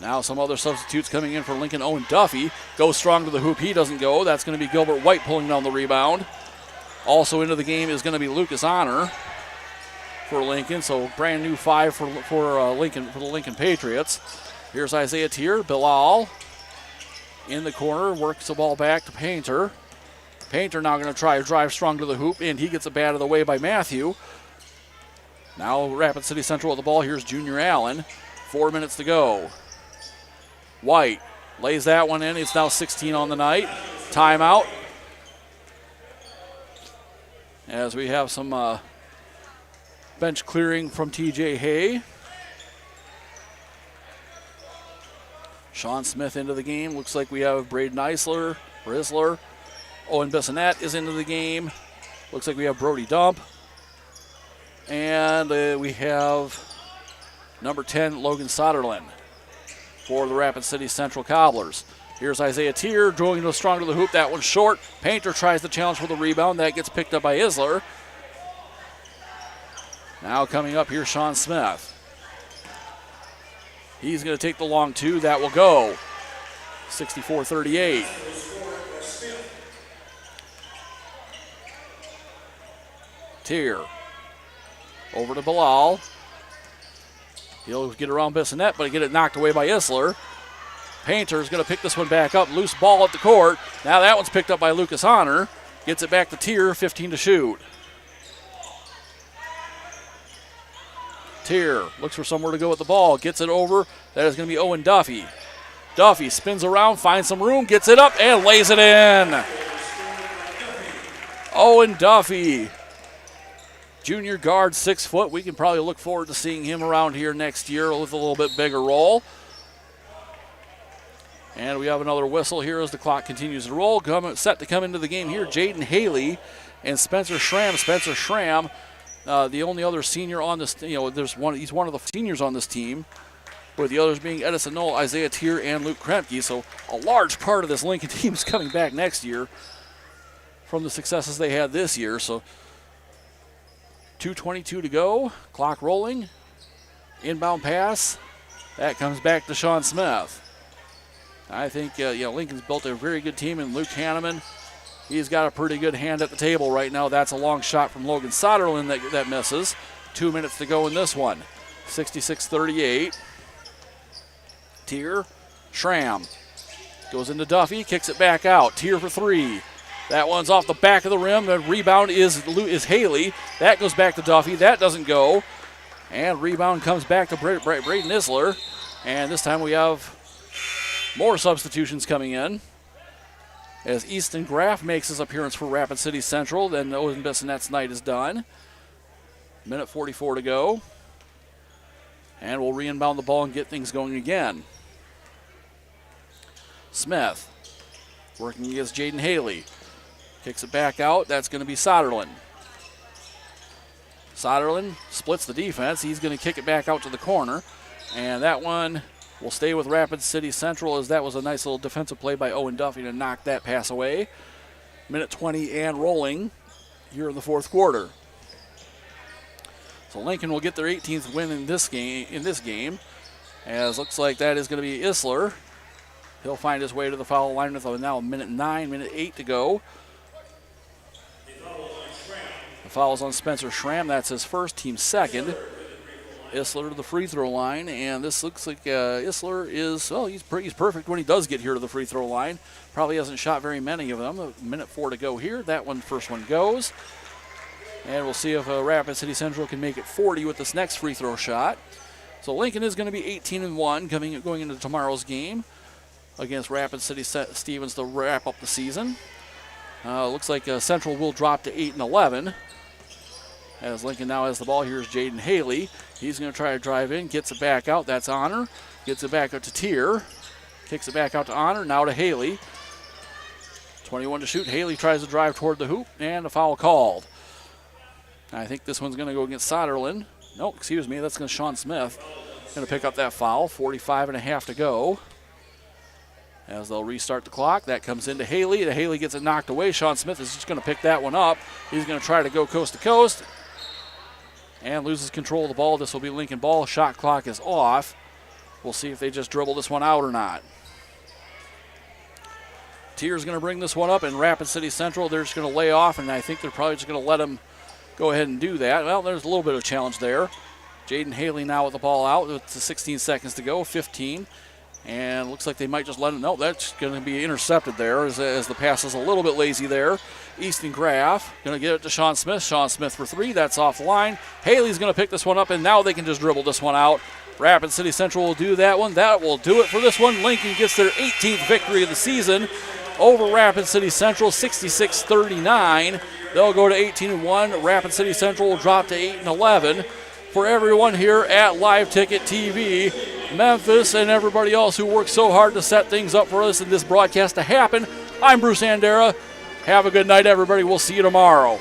Speaker 9: Now some other substitutes coming in for Lincoln. Owen Duffy goes strong to the hoop. He doesn't go. That's going to be Gilbert White pulling down the rebound. Also into the game is going to be Lucas Honor for Lincoln. So brand new 5 for Lincoln, for the Lincoln Patriots. Here's Isaiah Tier. Bilal in the corner, works the ball back to Painter. Painter now going to try to drive strong to the hoop, and he gets it batted away by Matthew. Now Rapid City Central with the ball. Here's Junior Allen. 4 minutes to go. White lays that one in. It's now 16 on the night. Timeout. As we have some bench clearing from TJ Hay. Sean Smith into the game. Looks like we have Braden Isler. Owen Bissonette is into the game. Looks like we have Brody Dump. And we have number 10, Logan Soderlin for the Rapid City Central Cobblers. Here's Isaiah Tier drawing to strong to the hoop. That one's short. Painter tries the challenge for the rebound. That gets picked up by Isler. Now coming up here, Sean Smith. He's going to take the long two. That will go. 64-38. Tier. Over to Bilal. He'll get around Bissonette, but get it knocked away by Isler. Painter's going to pick this one back up. Loose ball at the court. Now that one's picked up by Lucas Honor. Gets it back to Tier, 15 to shoot. Tier looks for somewhere to go with the ball. Gets it over. That is going to be Owen Duffy. Duffy spins around, finds some room, gets it up, and lays it in. Owen Duffy. Junior guard, 6 foot. We can probably look forward to seeing him around here next year with a little bit bigger role. And we have another whistle here as the clock continues to roll. Set to come into the game here, Jaden Haley and Spencer Schramm. Spencer Schramm, the only other senior on this, he's one of the seniors on this team, with the others being Edison Knoll, Isaiah Tier, and Luke Kremke. So a large part of this Lincoln team is coming back next year from the successes they had this year. So 2:22 to go, clock rolling, inbound pass. That comes back to Sean Smith. I think Lincoln's built a very good team, and Luke Hanneman, he's got a pretty good hand at the table right now. That's a long shot from Logan Soderlin that misses. 2 minutes to go in this one. 66-38. Tier, Schramm goes into Duffy, kicks it back out. Tier for three. That one's off the back of the rim. The rebound is Haley. That goes back to Duffy. That doesn't go. And rebound comes back to Braden Isler. And this time we have more substitutions coming in as Easton Graff makes his appearance for Rapid City Central. Then Owen Bissonette's night is done. Minute 44 to go. And we'll re-inbound the ball and get things going again. Smith working against Jaden Haley. Kicks it back out. That's going to be Soderlin. Soderlin splits the defense. He's going to kick it back out to the corner. And that one will stay with Rapid City Central, as that was a nice little defensive play by Owen Duffy to knock that pass away. Minute 20 and rolling here in the fourth quarter. So Lincoln will get their 18th win in this game, as looks like that is going to be Isler. He'll find his way to the foul line with now minute 8 to go. The foul is on Spencer Schramm. That's his first, team second. Isler to the free throw line, and this looks like Isler is, he's perfect when he does get here to the free throw line. Probably hasn't shot very many of them. Minute 4 to go here. That first one goes. And we'll see if Rapid City Central can make it 40 with this next free throw shot. So Lincoln is going to be 18-1 going into tomorrow's game against Rapid City Stevens to wrap up the season. Looks like Central will drop to 8-11. As Lincoln now has the ball, here's Jaden Haley. He's going to try to drive in, gets it back out. That's Honor. Gets it back out to Tier. Kicks it back out to Honor. Now to Haley. 21 to shoot. Haley tries to drive toward the hoop, and a foul called. I think this one's going to go against Soderlin. No, excuse me, that's going to Sean Smith. Going to pick up that foul. 45.5 to go. As they'll restart the clock, that comes into Haley. The Haley gets it knocked away. Sean Smith is just going to pick that one up. He's going to try to go coast to coast and loses control of the ball. This will be Lincoln ball. Shot clock is off. We'll see if they just dribble this one out or not. Tier's going to bring this one up, and Rapid City Central, they're just going to lay off, and I think they're probably just going to let him go ahead and do that. Well, there's a little bit of a challenge there. Jaden Haley now with the ball out with 16 seconds to go, 15. And looks like they might just let him. No, that's going to be intercepted there as the pass is a little bit lazy there. Easton Graff going to get it to Sean Smith. Sean Smith for three. That's off the line. Haley's going to pick this one up, and now they can just dribble this one out. Rapid City Central will do that one. That will do it for this one. Lincoln gets their 18th victory of the season over Rapid City Central, 66-39. They'll go to 18-1. Rapid City Central will drop to 8-11. For everyone here at Live Ticket TV, Memphis, and everybody else who worked so hard to set things up for us in this broadcast to happen, I'm Bruce Andera. Have a good night, everybody. We'll see you tomorrow.